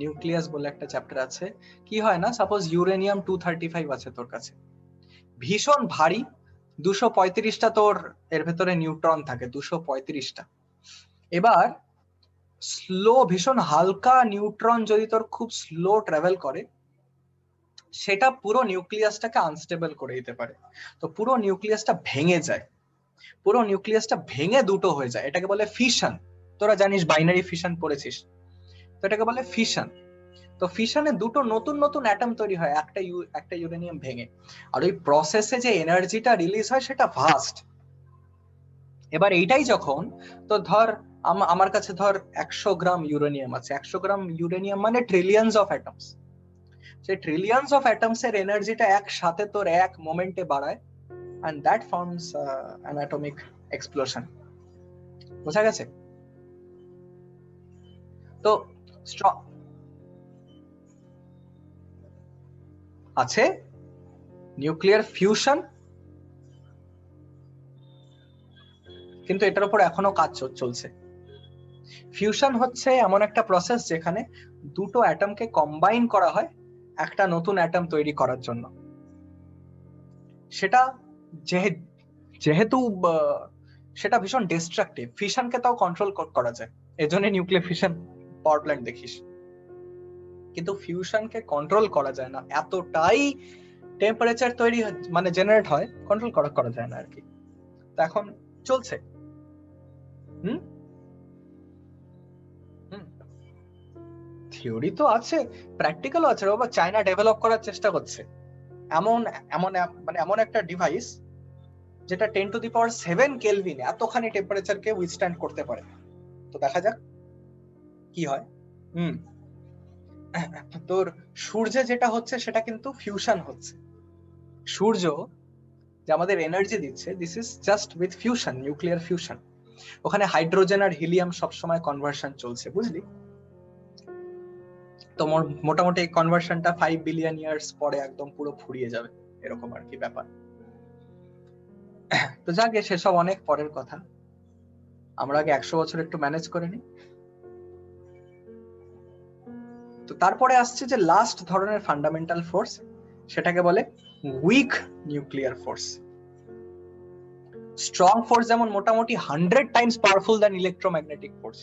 Speaker 1: নিউক্লিয়াস বলে একটা চ্যাপ্টার আছে। কি হয় না, সাপোজ ইউরেনিয়াম 235 আছে তোর কাছে, ভীষণ ভারী, 235টা তোর এর ভেতরে নিউট্রন থাকে, 235টা। এবার স্লো, ভীষণ হালকা নিউট্রন যদি তোর খুব স্লো ট্রাভেল করে, সেটা পুরো নিউক্লিয়াসটাকে আনস্টেবল করে দিতে পারে। তো পুরো নিউক্লিয়াসটা ভেঙে যায়, পুরো নিউক্লিয়াসটা ভেঙে দুটো হয়ে যায়, এটাকে বলে ফিশন। তোরা জানিস বাইনারি ফিশন পড়েছিস, তো এটাকে বলে ফিশন। তো ফিশনে দুটো নতুন নতুন অ্যাটম তৈরি হয় একটা ইউরেনিয়াম ভেঙে, আর ওই প্রসেসে যে এনার্জিটা রিলিজ হয় সেটা ভাস্ট। এবার এইটাই যখন, তো ধর আমার কাছে ধর 100 গ্রাম ইউরেনিয়াম আছে, 100 গ্রাম ইউরেনিয়াম মানে ট্রিলিয়ন্স অফ অ্যাটমস, সেই ট্রিলিয়ন্স অফ অ্যাটমস এর এনার্জিটা একসাথে তোর এক মোমেন্টে বাড়ায়, and that forms an atomic explosion। বোঝা গেছে? তো স্ট্রং আছে নিউক্লিয়ার ফিউশন, কিন্তু এটার উপর এখনো কাজ চলছে। ফিউশন হচ্ছে এমন একটা প্রসেস যেখানে দুটো অ্যাটমকে কম্বাইন করা হয় একটা নতুন অ্যাটম তৈরি করার জন্য। সেটা যেহেতু সেটা ভীষণ ডিস্ট্রাকটিভ, ফিশনকে তাও কন্ট্রোল করা যায়, এজন্য নিউক্লিয়ার ফিশন পাওয়ার প্ল্যান্ট দেখিস। কিন্তু ফিউশনকে কন্ট্রোল করা যায় না, এতটাই টেম্পারেচার তৈরি মানে জেনারেট হয়, কন্ট্রোল করা যায় না আর কি। তো এখন চলছে। হুম হুম, থিওরি তো আছে, প্র্যাকটিক্যালও আছে বাবা। চায়না ডেভেলপ করার চেষ্টা করছে এমন এমন মানে এমন একটা ডিভাইস যেটা 10⁷ কেলভিন এতখানি টেম্পারেচারকে উইথস্ট্যান্ড করতে পারে। তো দেখা যাক কি হয়। হুম, তোর সূর্যে যেটা হচ্ছে সেটা কিন্তু ফিউশন হচ্ছে। সূর্য যে আমাদের এনার্জি দিচ্ছে, this is just with fusion, nuclear fusion. ওখানে হাইড্রোজেন আর হিলিয়াম সবসময় কনভার্সন চলছে, বুঝলি? তো মোটামুটি এই কনভার্সনটা 5 বিলিয়ন ইয়ার্স পরে একদম পুরো ফুরিয়ে যাবে, এরকম আর কি ব্যাপার। তো যাকে সেসব অনেক পরের কথা, আমরা আগে 100 বছর একটু ম্যানেজ করে নিই। তো তারপরে আসছে যে লাস্ট ধরনের ফান্ডামেন্টাল ফোর্স, সেটাকে বলে week nuclear force. Strong force যেমন মোটামুটি 100 Times powerful than electromagnetic force,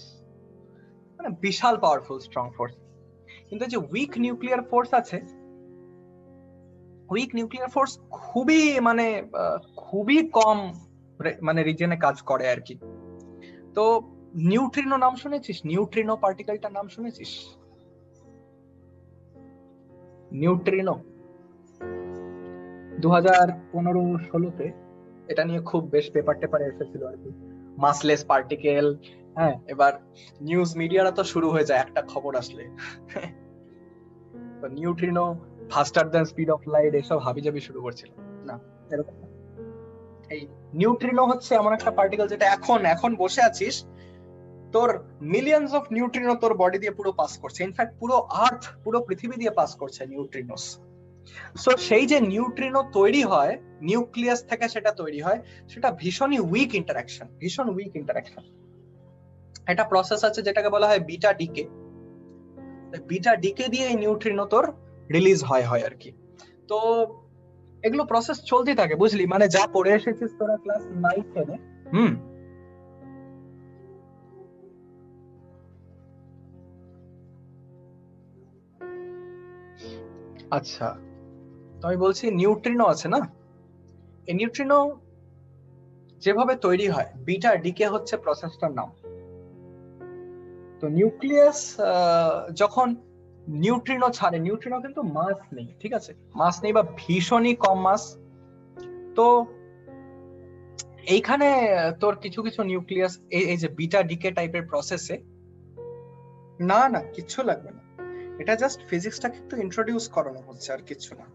Speaker 1: মানে বিশাল পাওয়ারফুল স্ট্রং ফোর্স। কিন্তু যে উইক নিউক্লিয়ার ফোর্স আছে, উইক নিউক্লিয়ার ফোর্স খুবই কম মানে রিজনে কাজ করে আর কি। তো নিউট্রিনো নাম শুনেছিস? নিউট্রিনো পার্টিকেলটার নাম শুনেছিস? নিউট্রিনো 2015-16-তে এটা নিয়ে খুব বেশ পেপার টেপার এসেছিল আর কি, মাসলেস পার্টিকেল। হ্যাঁ, এবার নিউজ মিডিয়ারা তো শুরু হয়ে যায় একটা খবর আসলে, neutrino ফাস্টার than speed of light, এসব হাবিজাবি শুরু করছিল না। এরকম এই নিউট্রিনো হচ্ছে এমন একটা পার্টিকেল যেটা এখন বসে আছিস, তোর মিলিয়নস অফ নিউট্রিনো তোর বডি দিয়ে পুরো পাস করছে, ইনফ্যাক্ট পুরো আর্থ, পুরো পৃথিবী দিয়ে পাস করছে নিউট্রিনোস। সো সেই যে নিউট্রিনো তৈরি হয় নিউক্লিয়াস থেকে, সেটা তৈরি হয়, সেটা ভীষণই উইক ইন্টারঅ্যাকশন, ভীষণ উইক ইন্টারঅ্যাকশন। একটা প্রসেস আছে যেটাকে বলা হয় বিটা ডিকে। বিটা ডিকে দিয়ে এই নিউট্রিনো তোর রিলিজ হয় আর কি। তো এগুলো প্রসেস চলতেই থাকে, বুঝলি, মানে যা পড়ে এসেছিস তোরা ক্লাস 9-10-এ। আচ্ছা, তো আমি বলছি নিউট্রিনো আছে না, এই নিউট্রিনো যেভাবে তৈরি হয়, বিটা ডিকে হচ্ছে প্রসেসটার নাম। তো নিউক্লিয়াস যখন নিউট্রিনো ছাড়ে, নিউট্রিনো কিন্তু মাস নেই, ঠিক আছে, মাস নেই বা ভীষণই কম মাস। তো এইখানে তোর কিছু কিছু নিউক্লিয়াস এই যে বিটা ডিকে টাইপের প্রসেসে, না না কিচ্ছু লাগবে না, এটা জাস্ট ফিজিক্সটাকে একটু ইন্ট্রোডিউস করানো হচ্ছে, আর কিছু না।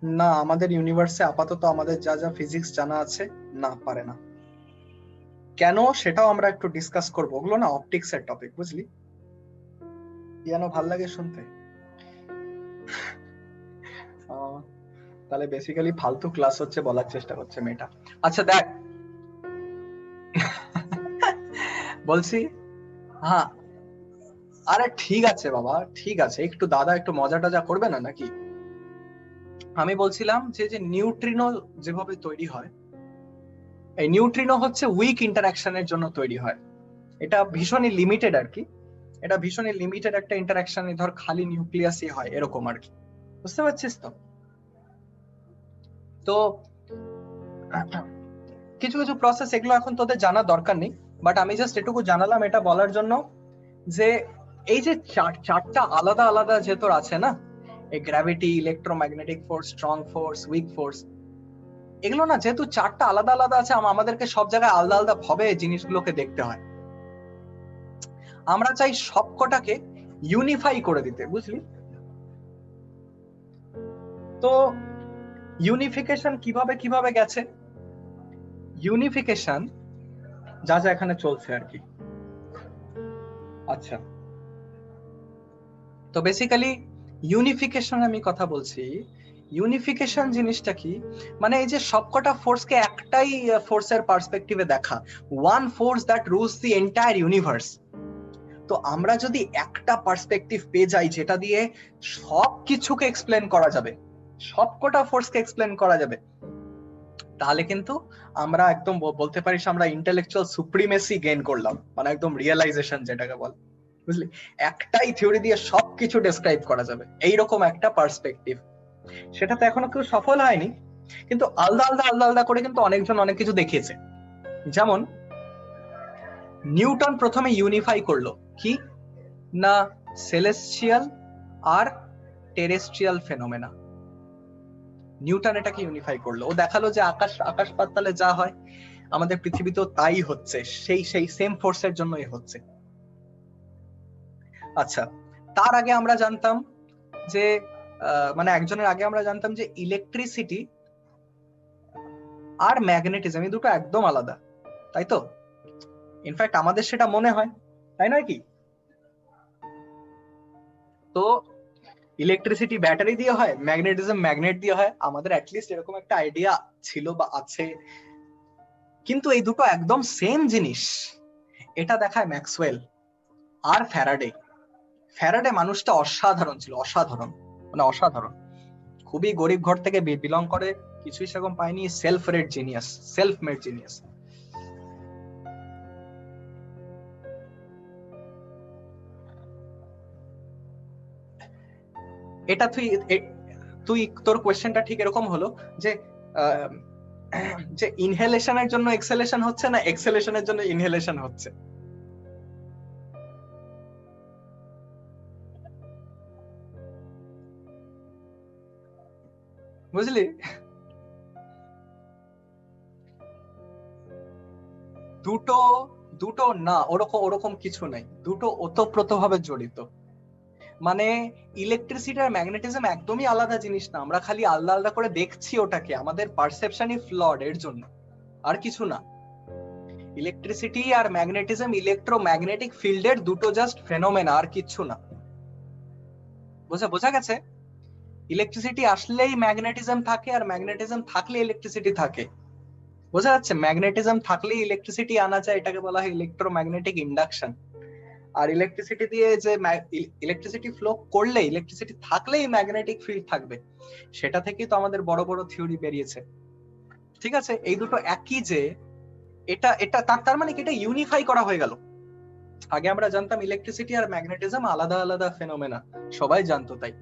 Speaker 1: না, আমাদের ইউনিভার্সে আপাতত আমাদের যা যা ফিজিক্স জানা আছে, না পারে না। কেন সেটাও আমরা একটু ডিসকাস করবো, ওগুলো না অপটিক্স এর টপিক, বুঝলি, যেন ভাল লাগে শুনতে। তাহলে বেসিক্যালি ফালতু ক্লাস হচ্ছে বলার চেষ্টা করছে মেয়েটা। আচ্ছা দেখ, বলছি, হ্যাঁ, আরে ঠিক আছে বাবা, ঠিক আছে, একটু দাদা একটু মজা টজা করবে না নাকি? আমি বলছিলাম যে যে নিউট্রিনো যেভাবে তৈরি হয়, এই নিউট্রিনো হচ্ছে উইক ইন্টারঅ্যাকশনের জন্য তৈরি হয়। এটা ভীষণই লিমিটেড আর কি, এটা ভীষণই লিমিটেড একটা ইন্টারঅ্যাকশন, ধর খালি নিউক্লিয়াসই হয় এরকম আর কি, বুঝতে পারছিস তো? তো কিছু কিছু প্রসেস এগুলো এখন তোদের জানা দরকার নেই, বাট আমি জাস্ট এটুকু জানালাম এটা বলার জন্য যে এই যে চারটা আলাদা আলাদা যে তোর আছে না, এই gravity, electromagnetic force, strong force, week force, এগুলো না যেহেতু চারটা আলাদা আলাদা আছে, আমাদেরকে সব জায়গায় আলাদা আলাদা ভাবে জিনিসগুলোকে দেখতে হয়। আমরা চাই সবকটাকে ইউনিফাই করে দিতে, বুঝলি। তো ইউনিফিকেশন কিভাবে কিভাবে গেছে, ইউনিফিকেশন যা যা এখানে চলছে আর কি। আচ্ছা, তো বেসিক্যালি ইউনিফিকেশন আমি কথা বলছি, ইউনিফিকেশন জিনিসটা কি, মানে এই যে সবকটা ফোর্সকে একটাই ফোর্সের পার্সপেক্টিভে দেখা, one force that rules the entire universe. তো আমরা যদি একটা পার্সপেক্টিভ পেয়ে যাই যেটা দিয়ে সব কিছুকে এক্সপ্লেন করা যাবে, সবকটা ফোর্সকে এক্সপ্লেন করা যাবে, তাহলে কিন্তু আমরা একদম বলতে পারিস আমরা ইন্টেলেকচুয়াল সুপ্রিমেসি গেইন করলাম, মানে একদম রিয়েলাইজেশন যেটাকে বল, বুঝলি, একটাই থিওরি দিয়ে সবকিছু ডেসক্রাইব করা যাবে, এইরকম একটা পার্সপেক্টিভ। সেটা তো এখনো কেউ সফল হয়নি, কিন্তু আলাদা আলাদা আলাদা আলাদা করে কিন্তু অনেকজন অনেক কিছু দেখিয়েছে। যেমন নিউটন প্রথমে ইউনিফাই করলো কি না, সেলেস্টিয়াল আর টেরেস্ট্রিয়াল ফেনোমেনা, নিউটন এটাকে ইউনিফাই করলো। ও দেখালো যে আকাশ পাতালে যা হয় আমাদের পৃথিবীতেও তাই হচ্ছে, সেই সেম ফোর্সের জন্যই হচ্ছে। আচ্ছা, তার আগে আমরা জানতাম যে মানে একজনের আগে আমরা জানতাম যে ইলেকট্রিসিটি আর ম্যাগনেটিজম এই দুটো একদম আলাদা, তাই তো? ইনফ্যাক্ট আমাদের সেটা মনে হয়, তাই নয় কি? তো ইলেকট্রিসিটি ব্যাটারি দিয়ে হয়, ম্যাগনেটিজম ম্যাগনেট দিয়ে হয়, আমাদের অ্যাটলিস্ট এরকম একটা আইডিয়া ছিল বা আছে। কিন্তু এই দুটো একদম সেম জিনিস, এটা দেখায় ম্যাক্সওয়েল আর ফ্যারাডে। ফ্যারাডে মানুষটা অসাধারণ ছিল, অসাধারণ, মানে অসাধারণ। খুবই গরিব ঘর থেকে বিলং করে, কিছুই সেরকম পায়নি, self made genius, self made genius. এটা তুই তোর কোয়েশ্চেনটা ঠিক এরকম হলো যে যে ইনহেলেশনের জন্য এক্সেলেশন হচ্ছে না এক্সেলেশনের জন্য ইনহেলেশন হচ্ছে, বুঝলি? দুটো দুটো না, ওরকম ওরকম কিছু নাই, দুটো ওতপ্রোতভাবে জড়িত। মানে ইলেকট্রিসিটি আর ম্যাগনেটিজম একদমই আলাদা জিনিস না, আমরা খালি আলাদা আলাদা করে দেখছি ওটাকে, আমাদের পারসেপশনই ফ্লড এর জন্য, আর কিছু না। ইলেকট্রিসিটি আর ম্যাগনেটিজম ইলেকট্রোম্যাগনেটিক ফিল্ডের দুটো জাস্ট ফেনোমেনা, আর কিছু না। বোঝা গেছে? ইলেকট্রিসিটি আসলেই ম্যাগনেটিজম থাকে, আর ম্যাগনেটিজম থাকলে ইলেকট্রিসিটি থাকে। বোঝা যাচ্ছে? ম্যাগনেটিজম থাকলেই ইলেকট্রিসিটি আনা যায়, এটাকে বলা হয় ইলেকট্রোম্যাগনেটিক ইন্ডাকশন। আর ইলেকট্রিসিটি দিয়ে যে ইলেকট্রিসিটি ফ্লো করলে, ইলেকট্রিসিটি থাকলেই ম্যাগনেটিক ফিল্ড থাকবে, সেটা থেকেই তো আমাদের বড় বড় থিওরি বেরিয়েছে। ঠিক আছে, এই দুটো একই যে, এটা এটা তার মানে কি এটা ইউনিফাই করা হয়ে গেল? আগে আমরা জানতাম ইলেকট্রিসিটি আর ম্যাগনেটিজম আলাদা আলাদা ফেনোমেনা, সবাই জানতো তাই।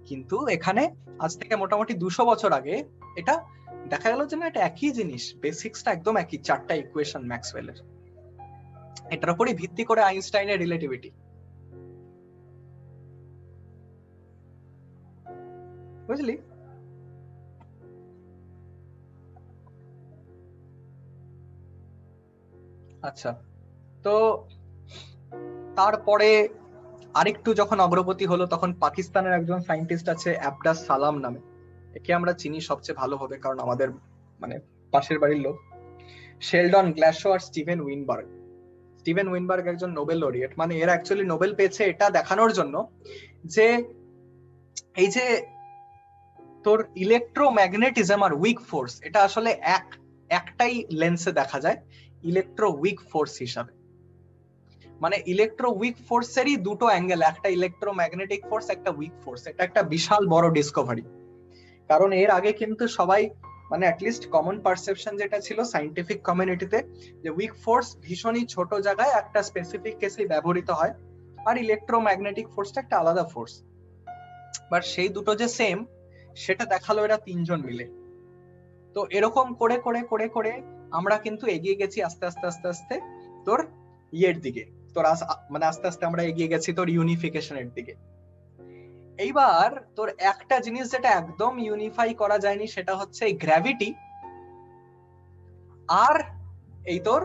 Speaker 1: কিন্তু এখানে আজ থেকে মোটামুটি 200 বছর আগে এটা দেখা গেল যে না, এটা একই জিনিস, বেসিক্সটা একদম একই, চারটা ইকুয়েশন ম্যাক্সওয়েলের, এটার উপরই ভিত্তি করে আইনস্টাইনের রিলেটিভিটি। বুঝলি? আচ্ছা, তো তারপরে আরেকটু যখন অগ্রগতি হলো, তখন পাকিস্তানের একজন সায়েন্টিস্ট আছে আবদাস সালাম নামে, একে আমরা চিনি সবচেয়ে ভালো হবে কারণ আমাদের মানে পাশের বাড়ির লোক। শেলডন গ্ল্যাশো আর স্টিভেন উইনবার্গ। স্টিভেন উইনবার্গ একজন নোবেল লরিয়েট, মানে এরা অ্যাকচুয়ালি নোবেল পেয়েছে এটা দেখানোর জন্য যে এই যে তোর ইলেকট্রোম্যাগনেটিজম আর উইক ফোর্স, এটা আসলে একটাই লেন্সে দেখা যায়, ইলেকট্রো উইক ফোর্স হিসাবে। মানে ইলেকট্রো উইক ফোর্সেরই দুটো অ্যাঙ্গেল, একটা ইলেকট্রোম্যাগনেটিক ফোর্স, একটা উইক ফোর্স। এটা একটা বিশাল বড় ডিসকভারি, কারণ এর আগে কিন্তু সবাই মানে অ্যাটলিস্ট কমন পারসেপশন যেটা ছিল সায়েন্টিফিক কমিউনিটিতে, যে উইক ফোর্স ভীষণই ছোট জায়গায় একটা স্পেসিফিক কেসে ব্যবহৃত হয়, আর ইলেকট্রোম্যাগনেটিক ফোর্সটা একটা আলাদা ফোর্স। বাট সেই দুটো যে সেম, সেটা দেখালো এরা তিনজন মিলে। তো এরকম করে করে করে করে আমরা কিন্তু এগিয়ে গেছি আস্তে আস্তে আস্তে আস্তে তোর ইয়ের দিকে, তোর মানে আস্তে আস্তে আমরা এগিয়ে গেছি তোর ইউনিফিকেশনের দিকে। এইবার তোর একটা জিনিস যেটা একদম ইউনিফাই করা যায়নি, সেটা হচ্ছে এই গ্র্যাভিটি আর এই তোর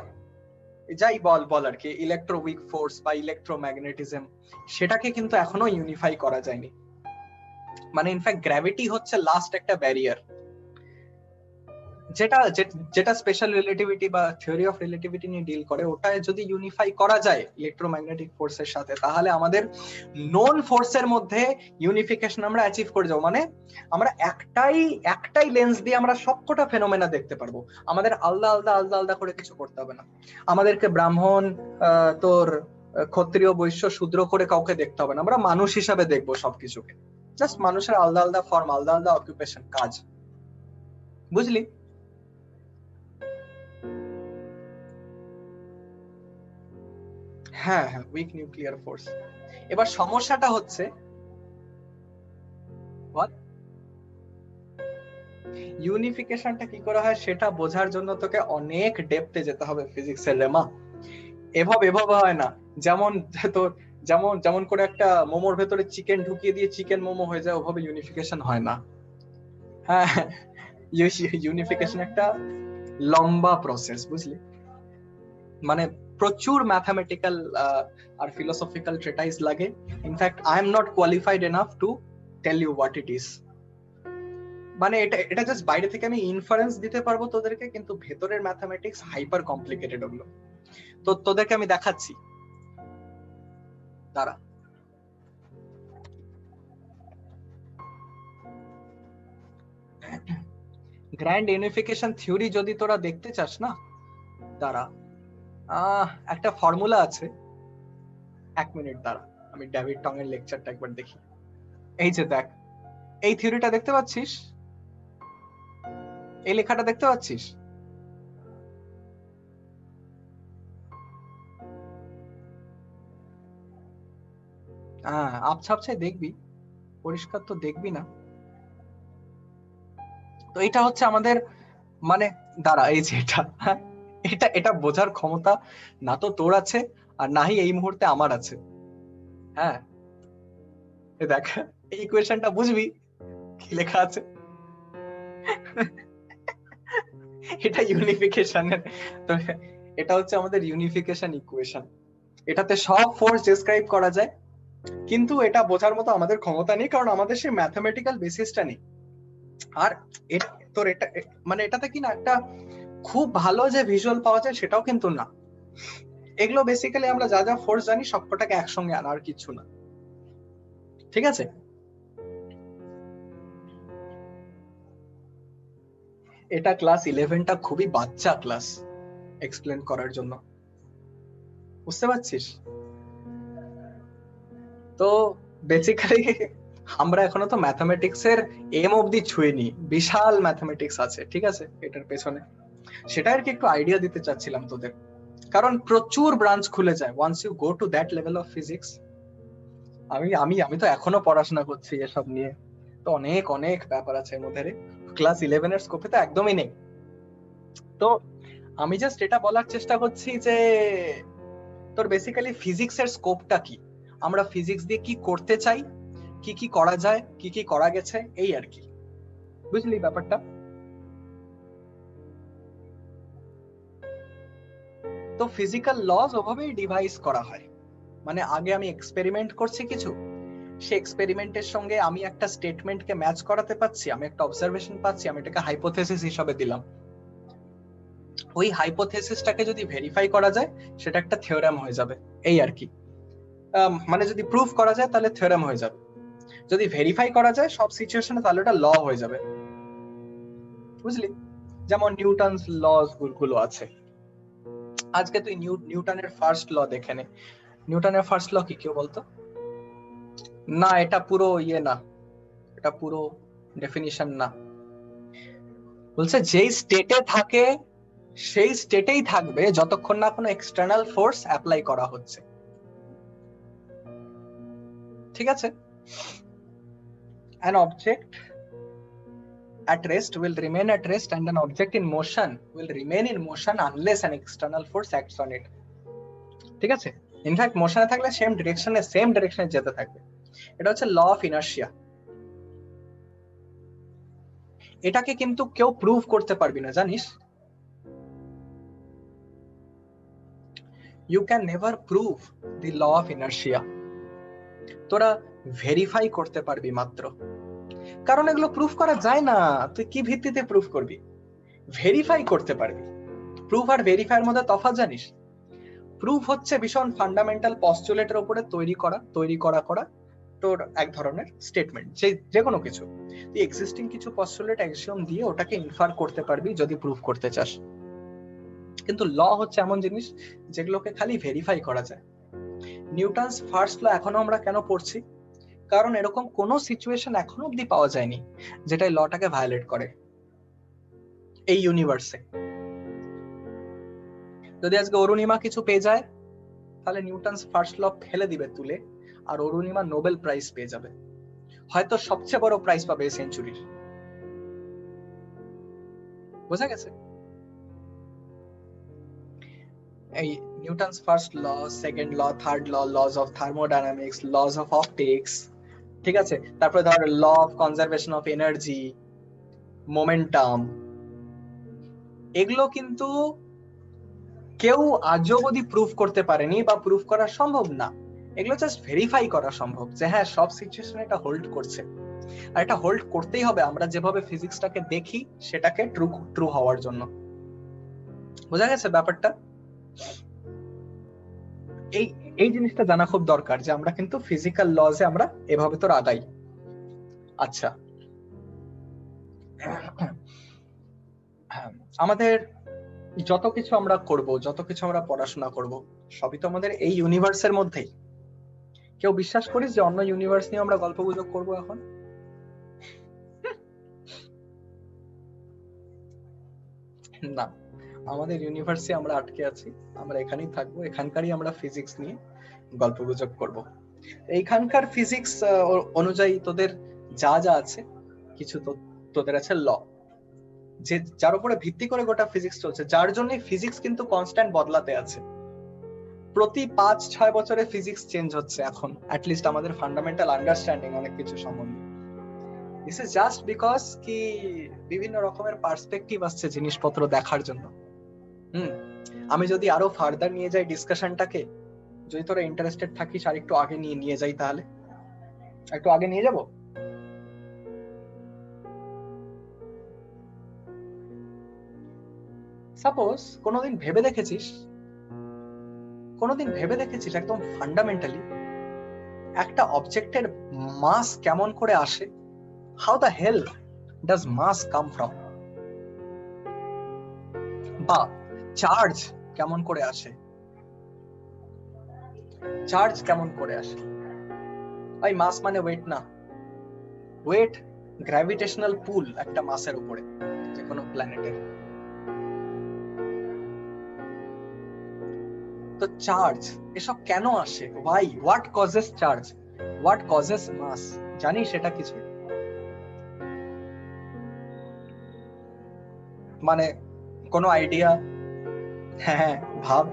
Speaker 1: যাই বল আর কি ইলেকট্রোউইক ফোর্স বা ইলেকট্রোম্যাগনেটিজম, সেটাকে কিন্তু এখনো ইউনিফাই করা যায়নি। মানে ইনফ্যাক্ট গ্র্যাভিটি হচ্ছে লাস্ট একটা ব্যারিয়ার, যেটা যেটা স্পেশাল রিলেটিভিটি বা থিওরি অফ রিলেটিভিটি নিয়ে ডিল করে। ওটা যদি ইউনিফাই করা যায় ইলেকট্রোম্যাগনেটিক ফোর্সের সাথে, তাহলে আমাদের নোন ফোর্সের মধ্যে ইউনিফিকেশন আমরা অ্যাচিভ করে যাবো। মানে আমরা একটাই লেন্স দিয়ে আমরা সবকটা ফেনোমেনা দেখতে পারবো, আমাদের আলাদা আলাদা আলাদা আলাদা করে কিছু করতে হবে না। আমাদেরকে ব্রাহ্মণ, তোর ক্ষত্রিয়, বৈশ্য, শূদ্র করে কাউকে দেখতে হবে না, আমরা মানুষ হিসাবে দেখবো সবকিছুকে, জাস্ট মানুষের আলাদা আলাদা ফর্ম, আলাদা আলাদা অকুপেশন, কাজ। বুঝলি? হ্যাঁ হ্যাঁ, উইক নিউক্লিয়ার ফোর্স। এবার সমস্যাটা হচ্ছে ইউনিফিকেশনটা কি করে হয় সেটা বোঝার জন্য তোকে অনেক ডেপথে যেতে হবে ফিজিক্সের রে মা। এভাবে এভাবে হয় না, যেমন তোর যেমন যেমন করে একটা মোমোর ভেতরে চিকেন ঢুকিয়ে দিয়ে চিকেন মোমো হয়ে যায়, ওভাবে ইউনিফিকেশন হয় না। হ্যাঁ, ইউনিফিকেশন একটা লম্বা প্রসেস, বুঝলি? মানে প্রচুর ম্যাথমেটিক্যাল আর ফিলোসফিক্যাল ট্রেটাইস লাগে। In fact I am not qualified enough to tell you what it is. মানে এটা এটা জাস্ট বাইরে থেকে আমি ইনফারেন্স দিতে পারবো তোদেরকে, কিন্তু ভেতরের ম্যাথমেটিক্স হাইপার কমপ্লিকেটেড ওগুলো। তো তোদেরকে আমি দেখাচ্ছি, দাঁড়া। গ্র্যান্ড ইউনিফিকেশন থিওরি যদি তোরা দেখতে চাস না, দাঁড়া, একটা ফর্মুলা আছে, 1 মিনিট দাঁড়া, আমি ডেভিড টং এর লেকচারটা একবার দেখি। এই যে দেখ, এই থিওরিটা দেখতে পাচ্ছিস, এই লেখাটা দেখতে পাচ্ছিস? আবছা আবছাই দেখবি, পরিষ্কার তো দেখবি না। তো এটা হচ্ছে আমাদের, মানে দাঁড়া, এই যে এটা এটা বোঝার ক্ষমতা না তো তোর আছে, আর নাহি এই মুহূর্তে আমার আছে। হ্যাঁ, দেখ, এই ইকুয়েশনটা বুঝবি কি লেখা আছে। এটা ইউনিফিকেশনের, তো এটা হচ্ছে আমাদের ইউনিফিকেশন ইকুয়েশন। এটাতে সব ফোর্স ডেসক্রাইব করা যায়, কিন্তু এটা বোঝার মতো আমাদের ক্ষমতা নেই, কারণ আমাদের সেই ম্যাথমেটিক্যাল বেসিসটা নেই। আর তোর এটা মানে এটাতে কি না একটা খুব ভালো যে ভিজুয়াল পাওয়া যায় সেটাও কিন্তু না। এগুলো বেসিক্যালি আমরা যা যা ফোর্স জানি সবকটাকে একসঙ্গে আনা, আর কিছু না। ঠিক আছে? এটা ক্লাস 11টা খুবই বাচ্চা ক্লাস এক্সপ্লেন করার জন্য, বুঝতে পারছিস? তো বেসিক্যালি আমরা এখনো তো ম্যাথমেটিক্স এর এম অবধি ছুঁইনি, বিশাল ম্যাথমেটিক্স আছে, ঠিক আছে এটার পেছনে। সেটা আর কি একটু আইডিয়া দিতে চাচ্ছিলাম তোদের, কারণ প্রচুর ব্রাঞ্চ খুলে যায় once you go to that level of physics. আমি আমি আমি তো এখনো পড়াশোনা করছি এসব নিয়ে, তো অনেক অনেক ব্যাপার আছে এর মধ্যে। ক্লাস 11 এর স্কোপে তো একদমই নেই। তো আমি জাস্ট এটা বলার চেষ্টা করছি যে তোর বেসিক্যালি ফিজিক্স এর স্কোপটা কি, আমরা ফিজিক্স দিয়ে কি করতে চাই, কি কি করা যায়, কি কি করা গেছে, এই আর কি। বুঝলি ব্যাপারটা? তো ফিজিক্যাল লজ ওভাবেই ডিভাইস করা হয়, মানে আগে আমি এক্সপেরিমেন্ট করছি কিছু, সে এক্সপেরিমেন্টের সঙ্গে আমি একটা স্টেটমেন্টকে ম্যাচ করাতে পাচ্ছি, আমি একটা অবজারভেশন পাচ্ছি, আমি এটাকে হাইপোথেসিস হিসেবে দিলাম। ওই হাইপোথেসিসটাকে যদি ভেরিফাই করা যায় সেটা একটা থিওরেম হয়ে যাবে, এই আর কি। মানে যদি প্রুফ করা যায় তাহলে থিওরেম হয়ে যাবে, যদি ভেরিফাই করা যায় সব সিচুয়েশনে তাহলে ওটা ল হয়ে যাবে। বুঝলি? যেমন নিউটনস লস গুলো আছে। আজকে তুই নিউটনের ফার্স্ট ল দেখে নে। নিউটনের ফার্স্ট ল কি, কেউ বলতো? না, এটা পুরো ইয়ে না, এটা পুরো ডেফিনিশন না। বলছে যেই স্টেটে থাকে সেই স্টেটেই থাকবে যতক্ষণ না কোনো এক্সটার্নাল ফোর্স অ্যাপ্লাই করা হচ্ছে। ঠিক আছে? an object at rest will remain at rest and an object in motion will remain in motion unless an external force acts on it. ঠিক আছে? ইনফ্যাক্ট মোশনে থাকলে সেম ডিরেকশনে যেতে থাকবে। এটা হচ্ছে ল অফ ইনার্শিয়া। এটাকে কিন্তু কেউ প্রুভ করতে পারবি না, জানিস? You can never prove the law of inertia. তোরা ভেরিফাই করতে পারবি মাত্র, কারণ এগুলো প্রুফ করা যায় না। তুই কি ভিত্তিতে প্রুফ করবি? ভেরিফাই করতে পারবি। প্রুফ আর ভেরিফাইয়ের মধ্যে তফাৎ জানিস? প্রুফ হচ্ছে ভীষণ ফান্ডামেন্টাল পস্টুলেটের উপরে তৈরি করা তোর এক ধরনের স্টেটমেন্ট, যে কোনো কিছু তুই এক্সিস্টিং কিছু পস্টুলেট অ্যাক্সিওম দিয়ে ওটাকে ইনফার করতে পারবি যদি প্রুফ করতে চাস। কিন্তু ল হচ্ছে এমন জিনিস যেগুলোকে খালি ভেরিফাই করা যায়। নিউটনস ফার্স্ট ল এখনো আমরা কেন পড়ছি? কারণ এরকম কোন সিচুয়েশন এখনো অব্দি পাওয়া যায়নি যেটা লটাকে ভায়োলেট করে এই ইউনিভার্সে। যদি আজকে অরুণিমা কিছু পেয়ে যায় তাহলে নিউটনস ফার্স্ট ল ফেলে দিবে তুলে, আর অরুণিমা নোবেল প্রাইজ পেয়ে যাবে, হয়তো সবচেয়ে বড় প্রাইজ পাবে এই সেঞ্চুরির। বোঝা গেছে? এই Newton's first law, second law, third law, laws of thermodynamics, laws of optics, ঠিক আছে, তারপরে ধর law of conservation of energy, momentum, এগুলো কিন্তু কেউ আজও অবধি প্রুফ করতে পারেনি বা প্রুফ করা সম্ভব না। এগুলো জাস্ট ভেরিফাই করা সম্ভব যে হ্যাঁ সব সিচুয়েশনে এটা হোল্ড করছে, আর এটা হোল্ড করতেই হবে আমরা যেভাবে ফিজিক্সটাকে দেখি সেটাকে ট্রু হওয়ার জন্য। বোঝা গেছে ব্যাপারটা? এই এই জিনিসটা জানা খুব দরকার যে আমরা কিন্তু ফিজিক্যাল লজে আমরা এভাবে তো আগাই। আচ্ছা, আমাদের যত কিছু আমরা করব, যত কিছু আমরা পড়াশোনা করব, সবই তো আমাদের এই ইউনিভার্সের মধ্যেই। কেউ বিশ্বাস করিস যে অন্য ইউনিভার্স নিয়ে আমরা গল্প গুজব করবো এখন? না, আমাদের ইউনিভার্সে আমরা আটকে আছি, আমরা এখানেই থাকবো, এখানকারই আমরা ফিজিক্স নিয়ে গল্প গুজব করবো। এইখানকার ফিজিক্স অনুযায়ী তোদের যা যা আছে, কিছু তো তোদের আছে ল, যে যার উপরে ভিত্তি করে গোটা ফিজিক্স চলছে, যার জন্য ফিজিক্স কিন্তু কনস্ট্যান্ট বদলাতে আছে। প্রতি 5-6 বছরে ফিজিক্স চেঞ্জ হচ্ছে এখন, অ্যাটলিস্ট আমাদের ফান্ডামেন্টাল আন্ডারস্ট্যান্ডিং অনেক কিছু সম্বন্ধে। দিস ইজ জাস্ট বিকজ কি বিভিন্ন রকমের পার্সপেক্টিভ আসছে জিনিসপত্র দেখার জন্য। আমি যদি আরো ফার্দার নিয়ে যাই ডিসকাশনটাকে, যদি তোরা ইন্টারেস্টেড থাকিস আর একটু আগে নিয়ে যাই, তাহলে একটু আগে নিয়ে যাব। সাপোজ কোনোদিন ভেবে দেখেছিস একদম ফান্ডামেন্টালি একটা অবজেক্টের মাস কেমন করে আসে? How the hell does mass come from? বা চার্জ কেমন করে আসে? ভাই মাস মানে ওয়েট না, ওয়েট গ্র্যাভিটেশনাল পুল একটা মাসের উপরে, যে কোনো প্ল্যানেটের। তো চার্জ এসব কেন আসে? Why, what causes charge, what causes mass? জানিস এটা কিছু? মানে কোনো আইডিয়া? হ্যাঁ, ভাব।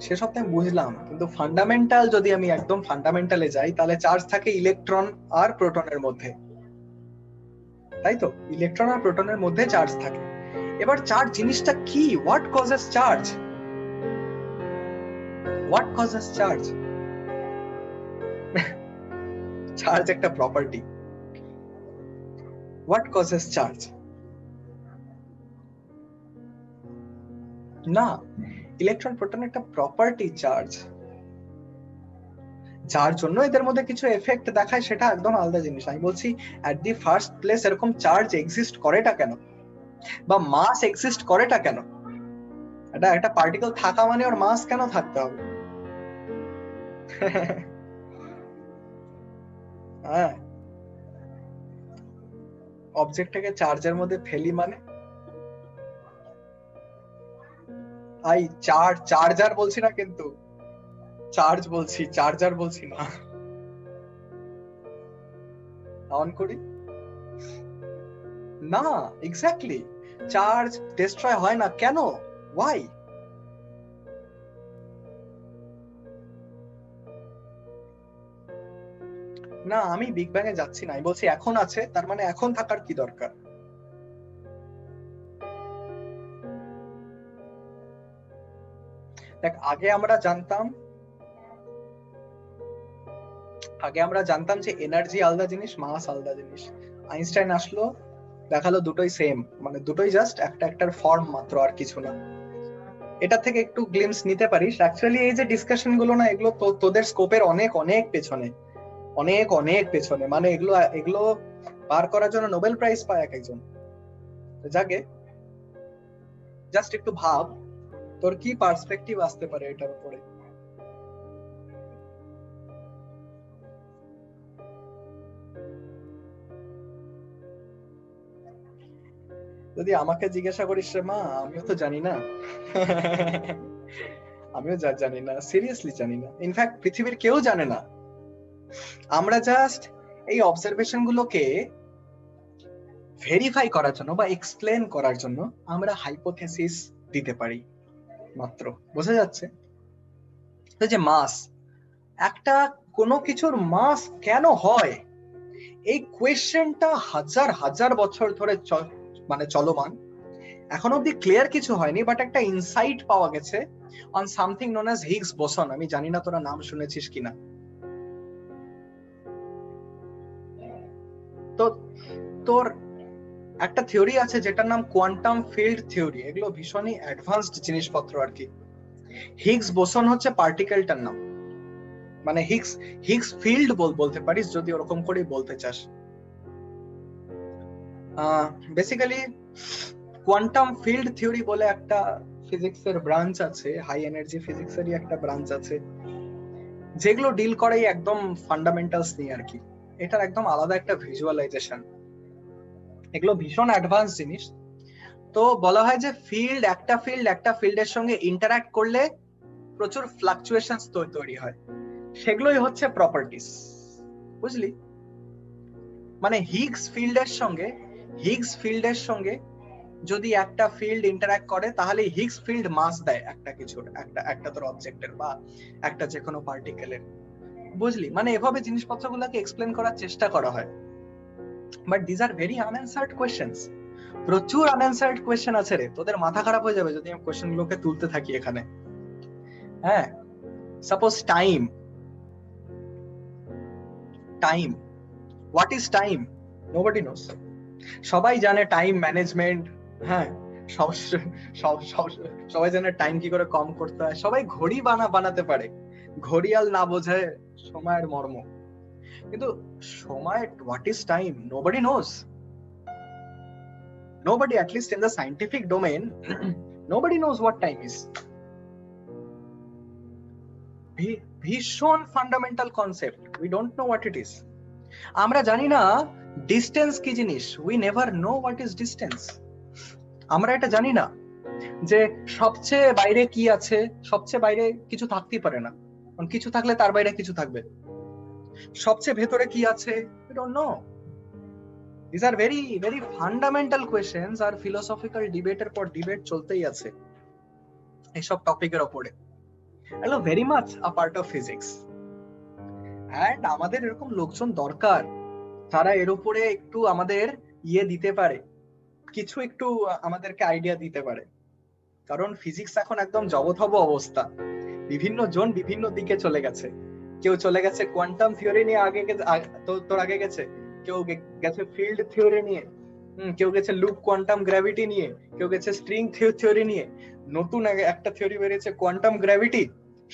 Speaker 1: সেসব তো আমি বুঝলাম, কিন্তু ফান্ডামেন্টাল যদি আমি একদম ফান্ডামেন্টালে যাই, তাহলে চার্জ থাকে ইলেকট্রন আর প্রোটনের মধ্যে, তাই তো? ইলেকট্রন আর প্রোটনের মধ্যে চার্জ থাকে। এবার চার্জ জিনিসটা কি? What causes charge? What causes charge? Charge একটা প্রপার্টি। What causes charge? না, ইলেকট্রন প্রোটন একটা প্রপার্টি চার্জ, যার জন্য এদের মধ্যে কিছু এফেক্ট দেখায়, সেটা একদম আলাদা জিনিস। আমি বলছি এট দি ফার্স্ট প্লেস এরকম চার্জ এক্সিস্ট করেটা কেন, বা মাস এক্সিস্ট করেটা কেন? এটা একটা পার্টিকেল থাকা মানে ওর মাস কেন থাকতে হবে? হ্যাঁ, অবজেক্টটাকে চার্জের মধ্যে ফেলি মানে আই চার্জার বলছি না, কিন্তু চার্জ বলছি, চার্জার বলছি না। অন করি না, এক্স্যাক্টলি চার্জ ডিস্ট্রয় হয় না কেন? ওয়াই? না, আমি বিগ ব্যাং এ যাচ্ছি না, আমি বলছি এখন আছে, তার মানে এখন থাকার কি দরকার? দেখ, আগে আমরা জানতাম যে এনার্জি আলাদা জিনিস, মাস আলাদা জিনিস। আইনস্টাইন আসলো, দেখালো দুটোই সেম, মানে দুটোই জাস্ট একটার ফর্ম মাত্র, আর কিছু না। এটা থেকে একটু গ্লিমস নিতে পারিস। অ্যাকচুয়ালি এই যে ডিসকাশন গুলো না, এগুলো তোদের স্কোপের অনেক অনেক পেছনে, অনেক অনেক পেছনে, মানে এগুলো পার করার জন্য নোবেল প্রাইজ পায় এক একজন। যাকে জাস্ট একটু ভাব, তোর কি পার্সপেক্টিভ আসতে পারে এটার উপরে। যদি আমাকে জিজ্ঞাসা করিস রে মা, আমিও তো জানি না। আমিও জানি না, সিরিয়াসলি জানি না। ইনফ্যাক্ট পৃথিবীর কেউ জানে না। আমরা জাস্ট এই অবজারভেশন গুলোকে ভেরিফাই করার জন্য বা এক্সপ্লেন করার জন্য আমরা হাইপোথেসিস দিতে পারি মাত্র। বোঝা যাচ্ছে? যে মাস, একটা কোনো কিছুর মাস কেন হয়, এই কোয়েশ্চেনটা হাজার হাজার বছর ধরে মানে চলমান। এখন অব্দি ক্লিয়ার কিছু হয়নি, বাট একটা ইনসাইট পাওয়া গেছে on something known as Higgs boson. আমি জানি না তোরা নাম শুনেছিস কিনা। তো তোর একটা থিওরি আছে যেটার নাম কোয়ান্টাম ফিল্ড থিওরি। এগুলো ভীষণই অ্যাডভান্সড জিনিসপত্র আর কি। হিগস বোসন হচ্ছে পার্টিকেলটার নাম, মানে হিগস ফিল্ড বলতে পারিস যদি ওরকম করে বলতে চাস। বেসিক্যালি কোয়ান্টাম ফিল্ড থিওরি বলে একটা ফিজিক্সের ব্রাঞ্চ আছে, হাই এনার্জি ফিজিক্সেরই একটা ব্রাঞ্চ আছে, যেগুলো ডিল করে একদম ফান্ডামেন্টালস নিয়ে আর কি। এটার একদম আলাদা একটা ভিজুয়ালাইজেশন, এগুলো ভীষণ অ্যাডভান্স জিনিস। তো বলা হয় যে একটা ফিল্ডের সঙ্গে ইন্টারঅ্যাক্ট করলে প্রচুর ফ্লাকচুয়েশনস তৈরি হয়, সেগুলোই হচ্ছে প্রপার্টিস, বুঝলি? মানে হিগস ফিল্ডের সঙ্গে যদি একটা ফিল্ড ইন্টারঅ্যাক্ট করে তাহলে হিগস ফিল্ড মাস দেয় একটা কিছুর, একটা তোর অবজেক্টের বা একটা যে কোনো পার্টিকেলের, বুঝলি? মানে এভাবে জিনিসপত্রগুলোকে এক্সপ্লেন করার চেষ্টা করা হয়। But this are very unanswered questions. প্রচুর আনঅ্যান্সার্ড কোয়েশ্চেন আছে রে, তোদের মাথা খারাপ হয়ে যাবে যদি আমি কোয়েশ্চেন গুলোকে তুলতে থাকি এখানে। হ্যাঁ, suppose time, what is time? Nobody knows. সবাই জানে টাইম ম্যানেজমেন্ট, হ্যাঁ, সবাই জানে টাইম কি করে কম করতে হয়, সবাই ঘড়ি বানাতে পারে, ঘড়িয়াল না বোঝে সময়ের মর্ম। কিন্তু সময়, what is time, nobody knows. Nobody, at least in the scientific domain, nobody knows what time is. ভীষণ fundamental concept, we don't know what it is. আমরা জানি না ডিস্টেন্স কি জিনিস, we never know what is distance. আমরা এটা জানি না যে সবচেয়ে বাইরে কি আছে, সবচেয়ে বাইরে কিছু থাকতেই পারে না, কারণ কিছু থাকলে তার বাইরে কিছু থাকবে। সবচেয়ে ভেতরে কি আছে, we don't know. These are very very fundamental questions, আর ফিলোসফিক্যাল ডিবেটের পর ডিবেট চলতেই আছে এইসব টপিকের উপরে। Hello, very much a part of physics. And আমাদের এরকম লোকজন দরকার যারা এর উপরে একটু আমাদের দিতে পারে, কিছু একটু আমাদেরকে আইডিয়া দিতে পারে। কারণ ফিজিক্স এখন একদম জবথব অবস্থা, বিভিন্ন জন বিভিন্ন দিকে চলে গেছে। কেউ চলে গেছে কোয়ান্টাম থিওরি নিয়ে, তোর আগে গেছে, কেউ গেছে ফিল্ড থিওরি নিয়ে, কেউ গেছে লুপ কোয়ান্টাম গ্র্যাভিটি নিয়ে, কেউ গেছে স্ট্রিং থিওরি নিয়ে, নতুন একটা থিওরি বেরিয়েছে কোয়ান্টাম গ্র্যাভিটি।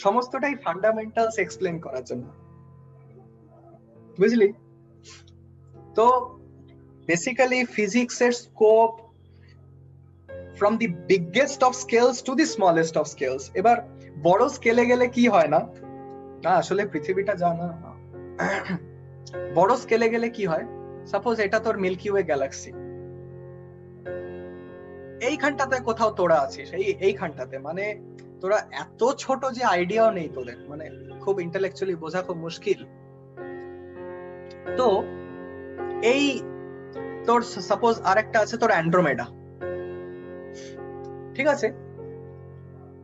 Speaker 1: সমস্তটাই ফান্ডামেন্টালস এক্সপ্লেন করার জন্য, বুঝলি? তো বেসিক্যালি ফিজিক্সের scope from the biggest of scales to the smallest of scales. এবার বড় স্কেলে গেলে কি হয় না, আসলে পৃথিবীটা জানা, বড় স্কেলে গেলে কি হয়, সাপোজ এটা তোর মিল্কি ওয়ে গ্যালাক্সি, এইখানটাতে কোথাও তোরা আছিস, এইখানটাতে, মানে তোরা এত ছোট যে আইডিয়াও নেই তোদের, মানে খুব ইন্টেলেকচুয়ালি বোঝা খুব মুশকিল। তো এই তোর সাপোজ আরেকটা আছে তোর অ্যান্ড্রোমেডা, ঠিক আছে?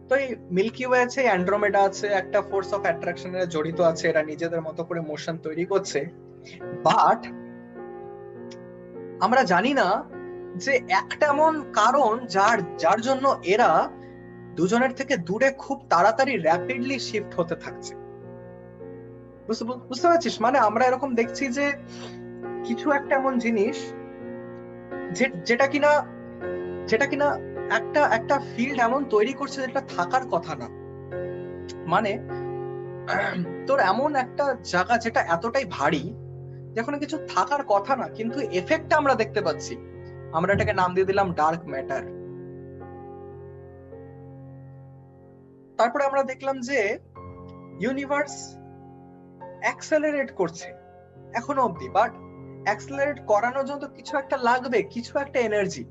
Speaker 1: তো এই মিল্কি ওয়ে আছে, অ্যান্ড্রোমেডা আছে, একটা ফোর্স অফ অ্যাট্রাকশনে জড়িত আছে, এরা নিজেদের মতো করে মোশন তৈরি করছে। বাট আমরা জানি না যে একটা এমন কারণ যার জন্য এরা দুজনের থেকে দূরে খুব তাড়াতাড়ি র্যাপিডলি শিফট হতে থাকছে। বুঝতে পারছিস? মানে আমরা এরকম দেখছি যে কিছু একটা এমন জিনিস যেটা কিনা একটা ফিল্ড এমন তৈরি করছে যেটা থাকার কথা না। মানে তোর এমন একটা জায়গা যেটা এতটাই ভারী যখন কিছু থাকার কথা না, কিন্তু এফেক্টটা আমরা দেখতে পাচ্ছি। আমরা এটাকে নাম দিয়ে দিলাম ডার্ক ম্যাটার। তারপরে আমরা দেখলাম যে ইউনিভার্স অ্যাক্সেলারেট করছে এখনো অব্দি, বাট অ্যাক্সেলারেট করানোর জন্য কিছু একটা লাগবে, কিছু একটা এনার্জি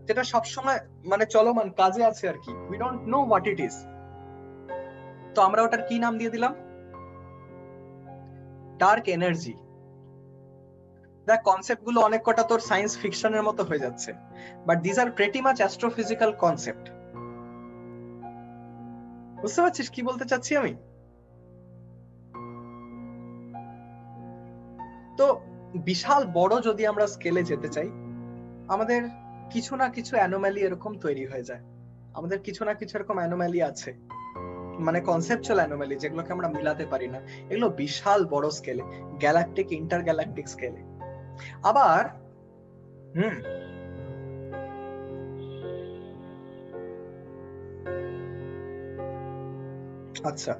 Speaker 1: যেটা সবসময় মানে চলমান কাজে আছে আর কি। We don't know what it is. তো আমরা ওটার কি নাম দিয়ে দিলাম? Dark energy. দেখ, কনসেপ্ট গুলো অনেক কটা তোর সায়েন্স ফিকশনের মতো হয়ে যাচ্ছে, but this are pretty much astrophysical concept. বুঝতে পারছিস কি বলতে চাচ্ছি আমি? তো বিশাল বড় যদি আমরা স্কেলে যেতে চাই, আমাদের কিছু না কিছু অ্যানোমালি এরকম তৈরি হয়ে যায়, আমাদের কিছু না কিছু এরকম অ্যানোমালি আছে, মানে কনসেপচুয়াল অ্যানোমালি যেগুলোকে আমরা মিলাতে পারি না, এগুলো বিশাল বড় স্কেলে, গ্যালাকটিক ইন্টার গ্যালাকটিক স্কেলে। আবার আচ্ছা,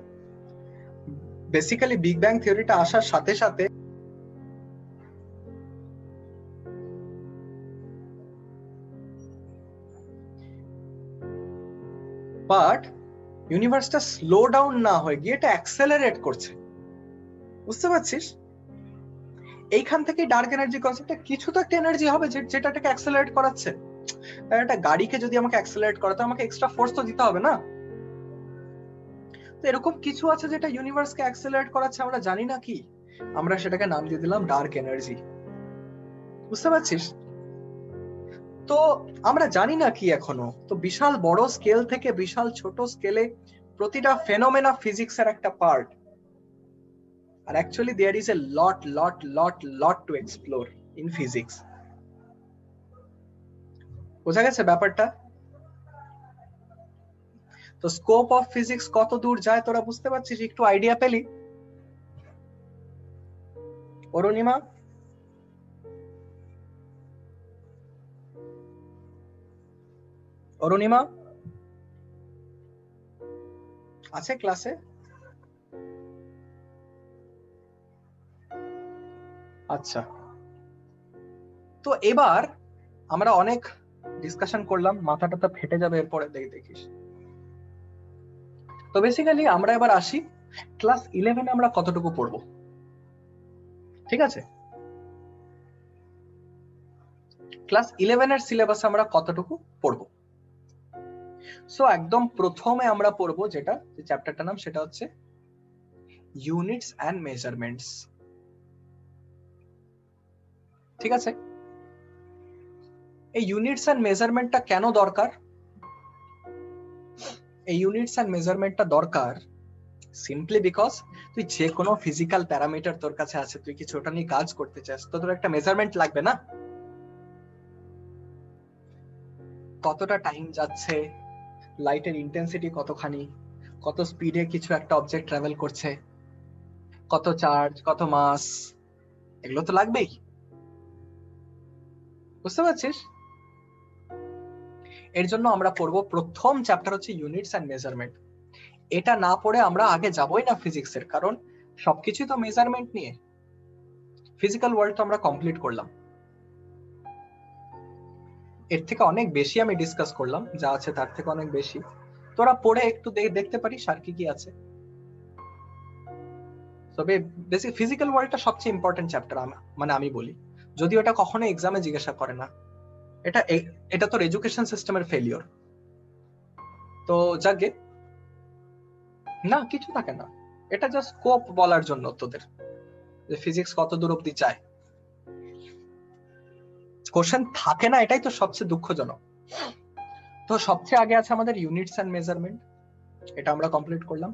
Speaker 1: বেসিক্যালি বিগ ব্যাং থিওরিটা আসার সাথে সাথে বাট ইউনিভার্সটা স্লো ডাউন না হয়ে গিয়ে এটা অ্যাক্সেলারেট করছে, বুঝতে পারছিস? এইখান থেকে ডার্ক এনার্জি কনসেপ্টটা কিছু তো একটা এনার্জি হবে যেটা এটাকে অ্যাক্সেলারেট করাচ্ছে। একটা গাড়িকে যদি আমাকে অ্যাক্সেলারেট করাতে আমাকে এক্সট্রা ফোর্স তো দিতে হবে না? তো এরকম কিছু আছে যেটা ইউনিভার্সকে অ্যাক্সেলারেট করাচ্ছে, আমরা জানি না কি, আমরা সেটাকে নাম দিয়ে দিলাম ডার্ক এনার্জি, বুঝতে পারছিস? তো আমরা জানি না কি এখনো, তো বিশাল বড় স্কেল থেকে বিশাল ছোট স্কেলে প্রতিটা ফেনোমেনা ফিজিক্সের একটা পার্ট, আর actually there is a lot to explore in physics. বোঝা গেছে ব্যাপারটা? তো স্কোপ অফ ফিজিক্স কত দূর যায় তোরা বুঝতে পারছিস? একটু আইডিয়া পেলি? অরুণিমা, অরুণিমা আছে ক্লাসে? আচ্ছা, তো এবার আমরা অনেক ডিসকাশন করলাম, মাথাটা ফেটে যাবে এরপরে, দেখিস। তো বেসিক্যালি আমরা এবার আসি ক্লাস 11 আমরা কতটুকু পড়বো, ঠিক আছে? ক্লাস 11 এর সিলেবাস আমরা কতটুকু পড়বো? সো একদম প্রথমে আমরা পড়বো যেটা, যে চ্যাপ্টারটার নাম সেটা হচ্ছে ইউনিটস এন্ড মেজারমেন্টস, ঠিক আছে? এই ইউনিটস এন্ড মেজারমেন্টটা কেন দরকার? এই ইউনিটস এন্ড মেজারমেন্টটা দরকার সিম্পলি বিকজ তুই যে কোনো ফিজিক্যাল প্যারামিটার তোর কাছে আছে, তুই কিছু ওটা নিয়ে কাজ করতে চাস, তো তোর একটা মেজারমেন্ট লাগবে না? কতটা টাইম যাচ্ছে, লাইটের ইন্টেন্সিটি কতখানি, কত স্পিডে কিছু একটা অবজেক্ট ট্রাভেল করছে, কত চার্জ, কত মাস, এগুলো তো লাগবেই, বুঝতে পারছিস? এর জন্য আমরা পড়বো প্রথম চ্যাপ্টার হচ্ছে ইউনিটস এন্ড মেজারমেন্ট। এটা না পড়ে আমরা আগে যাবোই না ফিজিক্সের, কারণ সবকিছুই তো মেজারমেন্ট নিয়ে। ফিজিক্যাল ওয়ার্ল্ড তো আমরা কমপ্লিট করলাম, এর থেকে অনেক বেশি আমি ডিসকাস করলাম, যা আছে তার থেকে অনেক বেশি। তোরা পড়ে একটু দেখতে পারিস আর কি কি আছে। তবে বেসিক ফিজিক্যাল ওয়ার্ল্ডটা সবচেয়ে ইম্পর্টেন্ট চ্যাপ্টার, মানে আমি বলি, যদি ওটা কখনো এক্সামে জিজ্ঞাসা করে না, এটা তোর এডুকেশন সিস্টেমের ফেলিওর। তো যাকে না কিছু থাকে না, এটা জাস্ট স্কোপ বলার জন্য তোদের, যে ফিজিক্স কত দূর অব্দি যায়। কোশ্চেন থাকে না, এটাই তো সবচেয়ে দুঃখজনক। তো সবচেয়ে আগে আছে আমাদের ইউনিটস এন্ড মেজারমেন্ট, এটা আমরা কমপ্লিট করলাম।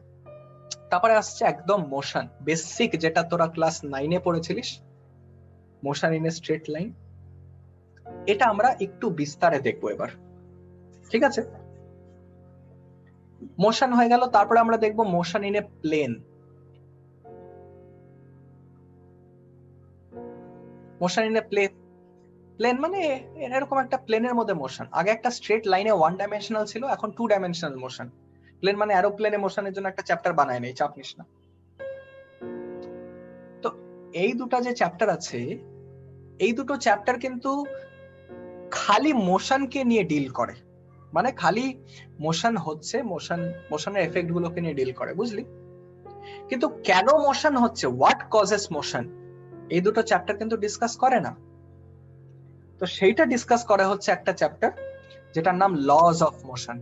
Speaker 1: তারপরে আসছে একদম মোশন, বেসিক যেটা তোরা ক্লাস 9-এ পড়েছিলিস, motion in a straight line. এটা আমরা একটু বিস্তারে দেখবো এবার, ঠিক আছে? মোশন হয়ে গেল, তারপরে আমরা দেখবো motion in a plane. Motion in a plane মানে এরকম একটা প্লেনের মধ্যে মোশন। আগে একটা স্ট্রেট লাইনে 1 ডাইমেনশনাল ছিল, এখন 2 ডাইমেনশনাল মোশন। প্লেন মানে অ্যারোপ্লেনে মোশনের জন্য একটা চ্যাপ্টার বানায় নেই, চাপ নিস না। তো এই দুটো যে চ্যাপ্টার আছে, এই দুটো চ্যাপ্টার কিন্তু খালি মোশনকে নিয়ে ডিল করে, মানে খালি মোশন হচ্ছে, মোশনের এফেক্ট গুলোকে নিয়ে ডিল করে, বুঝলি? কিন্তু কেন মোশন হচ্ছে, হোয়াট কজেস মোশন, এই দুটো চ্যাপ্টার কিন্তু ডিসকাস করে না। তো সেইটা ডিসকাস করা হচ্ছে একটা চ্যাপ্টার যেটার নাম লজ অফ মোশন।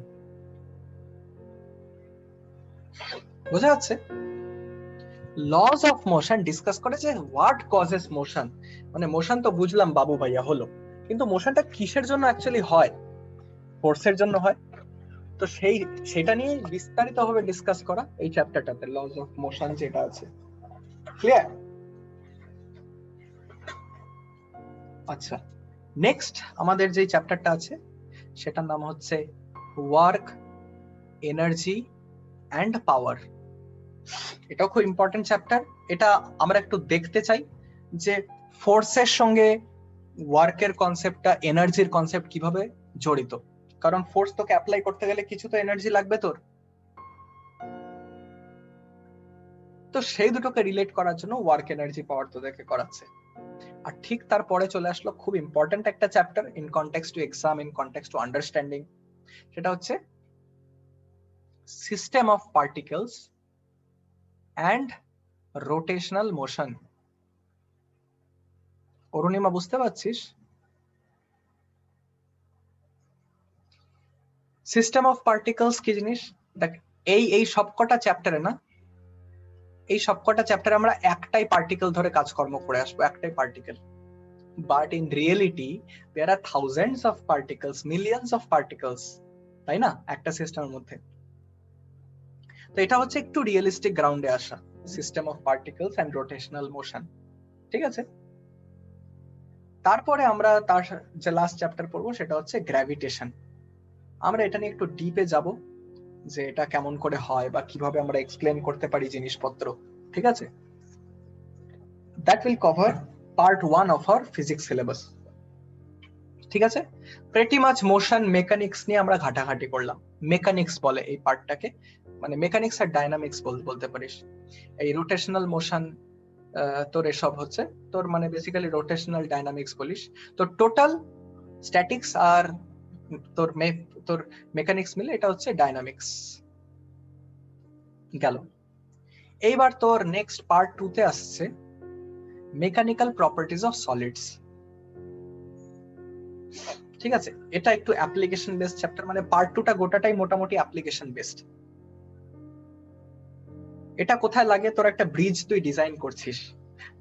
Speaker 1: বোঝা যাচ্ছে? লজ অফ মোশন ডিসকাস করে যে হোয়াট কজেস মোশন, মানে মোশন তো বুঝলাম বাবু ভাইয়া হলো, কিন্তু মোশনটা কিসের জন্য অ্যাকচুয়ালি হয়? ফোর্সের জন্য হয়। তো সেটা নিয়ে বিস্তারিত ভাবে ডিসকাস করা এই চ্যাপ্টারটাতে, লজ অফ মোশন যেটা আছে। ক্লিয়ার? আচ্ছা, নেক্সট আমাদের যে চ্যাপ্টারটা আছে সেটার নাম হচ্ছে ওয়ার্ক, এনার্জি অ্যান্ড পাওয়ার। এটাও খুব ইম্পর্টেন্ট চ্যাপ্টার। এটা আমরা একটু দেখতে চাই যে ফোর্সের সঙ্গে ওয়ার্কের কনসেপ্টটা, এনার্জির কনসেপ্ট কিভাবে জড়িত, কারণ ফোর্স তোকে অ্যাপ্লাই করতে গেলে কিছু তো এনার্জি লাগবে তোর। তো সেই দুটোকে রিলেট করার জন্য ওয়ার্ক, এনার্জি, পাওয়ার তোদেরকে করাচ্ছে। আর ঠিক তারপরে চলে আসলো খুব ইম্পর্টেন্ট একটা chapter in context to exam, in context to understanding, সেটা হচ্ছে system of particles and rotational motion. Arunima বুঝতে পারছিস? সিস্টেম অফ পার্টিকেলস কি জিনিস দেখ, এই সবকটা চ্যাপ্টারে না, এই সবকটা চ্যাপ্টারে আমরা একটাই পার্টিকেল ধরে কাজকর্ম করে আসবো, একটাই particle. But in reality there are thousands of particles, millions of particles, তাই না, একটা সিস্টেমের মধ্যে। তো এটা হচ্ছে একটু রিয়েলিস্টিক গ্রাউন্ডে আসা, system of particles and rotational motion, ঠিক আছে। তারপরে আমরা তার যে লাস্ট চ্যাপ্টার পড়বো সেটা হচ্ছে গ্র্যাভিটেশন। আমরা এটা নিয়ে একটু ডিপে যাব, যে এটা কেমন করে হয় বা কিভাবে আমরা এক্সপ্লেন করতে পারি জিনিসপত্র, ঠিক আছে। That will cover part 1 of our physics syllabus, ঠিক আছে। প্রেটি মাচ মোশন মেকানিক্স নিয়ে আমরা ঘাটাঘাটি করলাম। মেকানিক্স বলে এই পার্টটাকে, মানে মেকানিক্স আর ডাইনামিক্স বলতে পারিস। এই রোটেশনাল মোশন তোর এসব হচ্ছে তোর মানে বেসিক্যালি রোটেশনাল ডাইনামিক্স বলিস। তো টোটাল স্ট্যাটিক্স আর তোর মেকানিক্স মিলে এটা হচ্ছে ডাইনামিক্স গেল। এইবার তোর নেক্সট পার্ট 2 তে আসছে মেকানিক্যাল প্রপার্টিজ অফ সলিডস, ঠিক আছে। এটা একটু অ্যাপ্লিকেশন বেসড চ্যাপ্টার, মানে পার্ট 2টা গোটাটাই মোটামুটি অ্যাপ্লিকেশন বেসড। এটা কোথায় লাগে, তোর একটা ব্রিজ তুই ডিজাইন করছিস,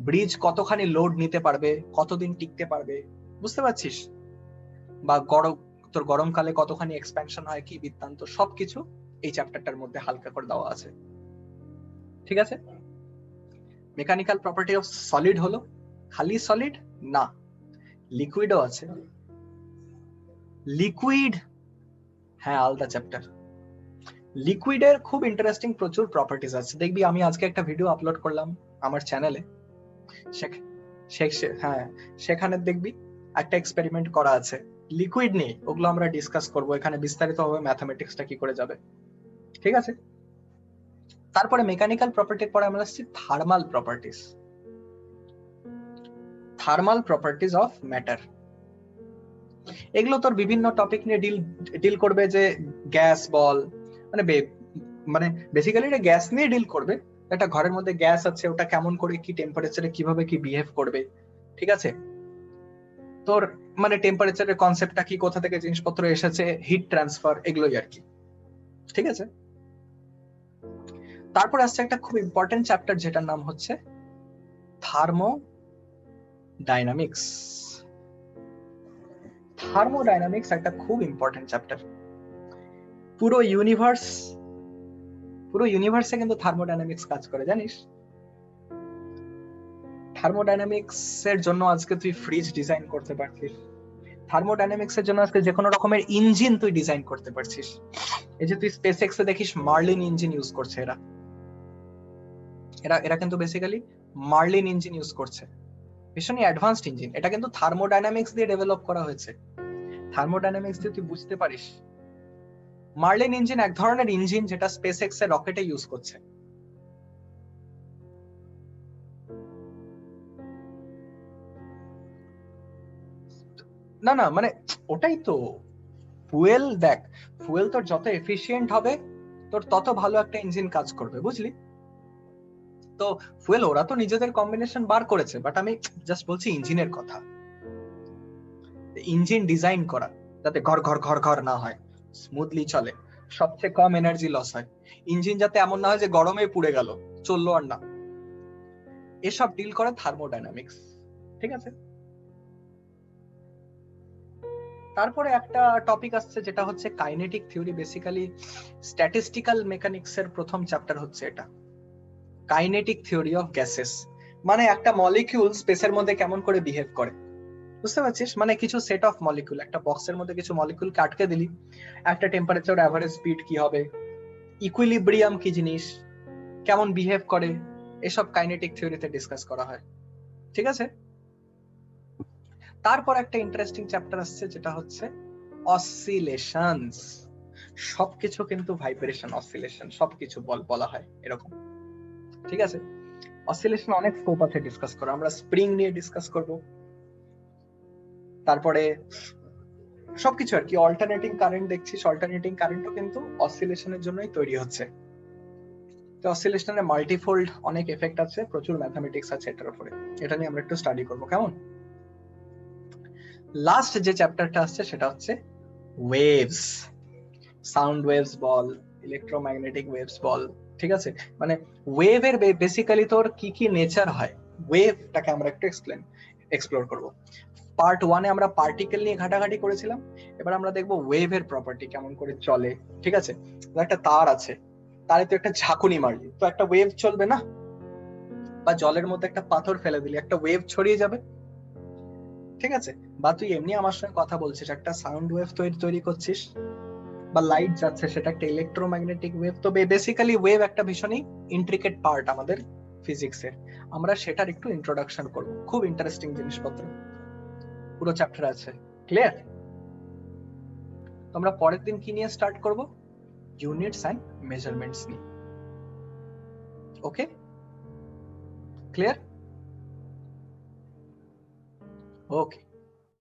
Speaker 1: ব্রিজ কতখানি লোড নিতে পারবে, কতদিন টিকতে পারবে, বুঝতে পারছিস, বা তোর গরমকালে কতখানি এক্সপ্যানশন হয়, কি বৃত্তান্ত, সবকিছু এই চ্যাপ্টারটার মধ্যে হালকা করে দেওয়া আছে, ঠিক আছে। মেকানিক্যাল প্রপার্টি অফ সলিড হলো খালি সলিড না, লিকুইডও আছে। লিকুইড, হ্যাঁ, আলাদা চ্যাপ্টার। লিকুইডের খুব ইন্টারেস্টিং প্রচুর প্রপার্টিজ আছে, দেখবি আমি আজকে একটা ভিডিও আপলোড করলাম আমার চ্যানেলে, হ্যাঁ সেখানে দেখবি একটা এক্সপেরিমেন্ট করা আছে লিকুইড নিয়ে, ওগুলো আমরা ডিসকাস করব এখানে বিস্তারিতভাবে, ম্যাথমেটিক্সটা কি করে যাবে, ঠিক আছে। তারপরে মেকানিক্যাল প্রপার্টির পরে আমরা আসছি thermal properties, thermal properties of matter. এগুলো তোর বিভিন্ন টপিক নিয়ে ডিল করবে, যে গ্যাস বল, মানে বেসিক্যালি এটা গ্যাস নিয়ে ডিল করবে। একটা ঘরের মধ্যে গ্যাস আছে, ওটা কেমন করে কি টেম্পারেচারে কিভাবে কি বিহেভ করবে, ঠিক আছে। তোর মানে টেম্পারেচারের কনসেপ্টটা কি, কোথা থেকে জিনিসপত্র এসেছে, হিট ট্রান্সফার, এগুলোই আর কি, ঠিক আছে। তারপর আসছে একটা খুব ইম্পর্টেন্ট চ্যাপ্টার যেটার নাম হচ্ছে থার্মোডাইনামিক্স। থার্মোডাইনামিক্স একটা খুব ইম্পর্টেন্ট চ্যাপ্টার। পুরো ইউনিভার্সে কিন্তু থার্মোডাইনামিক্স কাজ করে, জানিস। থার্মোডাইনামিক্স এর জন্য আজকে তুই ফ্রিজ ডিজাইন করতে পারছিস, থার্মোডাইনামিক্স এর জন্য আজকে যে কোনো রকমের ইঞ্জিন তুই ডিজাইন করতে পারছিস। এই যে তুই স্পেসএক্স এ দেখিস মার্লিন ইঞ্জিন ইউজ করছে এরা কিন্তু বেসিক্যালি মার্লিন ইঞ্জিন ইউজ করছে, ভীষণই অ্যাডভান্সড ইঞ্জিন। এটা কিন্তু থার্মোডাইনামিক্স দিয়ে ডেভেলপ করা হয়েছে। থার্মোডাইনামিক্স দিয়ে তুই বুঝতে পারিস, মার্লিন ইঞ্জিন এক ধরনের ইঞ্জিন যেটা স্পেসএক্স এর রকেটে ইউজ করছে। না মানে ওটাই তো ফুয়েল, দেখ ফুয়েল তোর যত এফিশিয়েন্ট হবে তোর তত ভালো একটা ইঞ্জিন কাজ করবে, বুঝলি। তো ফুয়েল ওরা তো নিজেদের কম্বিনেশন বার করেছে, বাট আমি জাস্ট বলছি ইঞ্জিনের কথা। ইঞ্জিন ডিজাইন করা যাতে ঘর ঘর ঘর ঘর না হয়, স্মুথলি চলে, সবচেয়ে কম এনার্জি লস হয়, ইঞ্জিন যাতে এমন না হয় যে গরমে পুড়ে গেল, চললো আর না, এসব ডিল করে থার্মোডাইনামিক্স, ঠিক আছে। তারপরে একটা টপিক আসছে যেটা হচ্ছে kinetic theory, basically statistical mechanics এর প্রথম চ্যাপ্টার হচ্ছে এটা, কাইনেটিক থিওরি অফ গ্যাসেস। মানে একটা মলিকিউল স্পেসের মধ্যে কেমন করে বিহেভ করে, বুঝতে পারছিস? মানে কিছু সেট অফ মলিকিউল, একটা বক্সের মধ্যে কিছু মলিকিউলকে আটকে দিলি, একটা টেম্পারেচার, এভারেজ স্পিড কি হবে, ইকুইলিব্রিয়াম কি জিনিস, কেমন বিহেভ করে, এসব কাইনেটিক থিওরিতে ডিসকাস করা হয়। ঠিক আছে? তারপর একটা ইন্টারেস্টিং চ্যাপ্টার আসছে যেটা হচ্ছে অসিলেশনস। সবকিছু কিন্তু ভাইব্রেশন, অসিলেশন সবকিছু বলা হয় এরকম। ঠিক আছে? অসিলেশন অনেক স্কোপ আছে ডিসকাস করা, আমরা স্প্রিং নিয়ে ডিসকাস করব, তারপরে সবকিছু আর কি। অল্টারনেটিং কারেন্ট দেখছিস, অল্টারনেটিং কারেন্টও কিন্তু অসিলেশনের জন্যই তৈরি হচ্ছে। তো অসিলেশনের মাল্টিফোল্ড অনেক এফেক্ট আছে, প্রচুর ম্যাথমেটিক্স আছে এটার উপরে, এটা নিয়ে আমরা একটু স্টাডি করব, কেমন? লাস্ট যে চ্যাপ্টারটা আসছে সেটা হচ্ছে ওয়েভস, সাউন্ড ওয়েভস বল, ইলেকট্রোম্যাগনেটিক ওয়েভস বল। ঠিক আছে? মানে ওয়েভের বেসিক্যালি তোর কি কি নেচার হয়, ওয়েভটাকে আমরা একটু এক্সপ্লোর করব। পার্ট 1 এ আমরা পার্টিকেল নিয়ে ঘাটাঘাটি করেছিলাম, এবার আমরা দেখব ওয়েভের প্রপার্টি কেমন করে চলে। ঠিক আছে? একটা তার আছে, তারে তো একটা ঝাঁকুনি মারলি তো একটা ওয়েভ চলবে না, বা জলের মধ্যে একটা পাথর ফেলে দিলি একটা ওয়েভ ছড়িয়ে যাবে। ঠিক আছে? বা তুই এমনি আমার সঙ্গে কথা বলছিস, একটা সাউন্ড ওয়েভ তৈরি করছিস, বা লাইট যাচ্ছে সেটা একটা ইলেকট্রোম্যাগনেটিক ওয়েভ। তো বেসিক্যালি ওয়েভ একটা ভীষণই ইন্ট্রিকেট পার্ট আমাদের ফিজিক্সের, আমরা সেটার একটু ইন্ট্রোডাকশন করব। খুব ইন্টারেস্টিং জিনিসপত্র পুরো চ্যাপ্টার আছে। ক্লিয়ার? তো আমরা পরের দিন কি নিয়ে স্টার্ট করব? ইউনিটস এন্ড মেজারমেন্টস নিয়ে। ওকে, ক্লিয়ার? ওকে।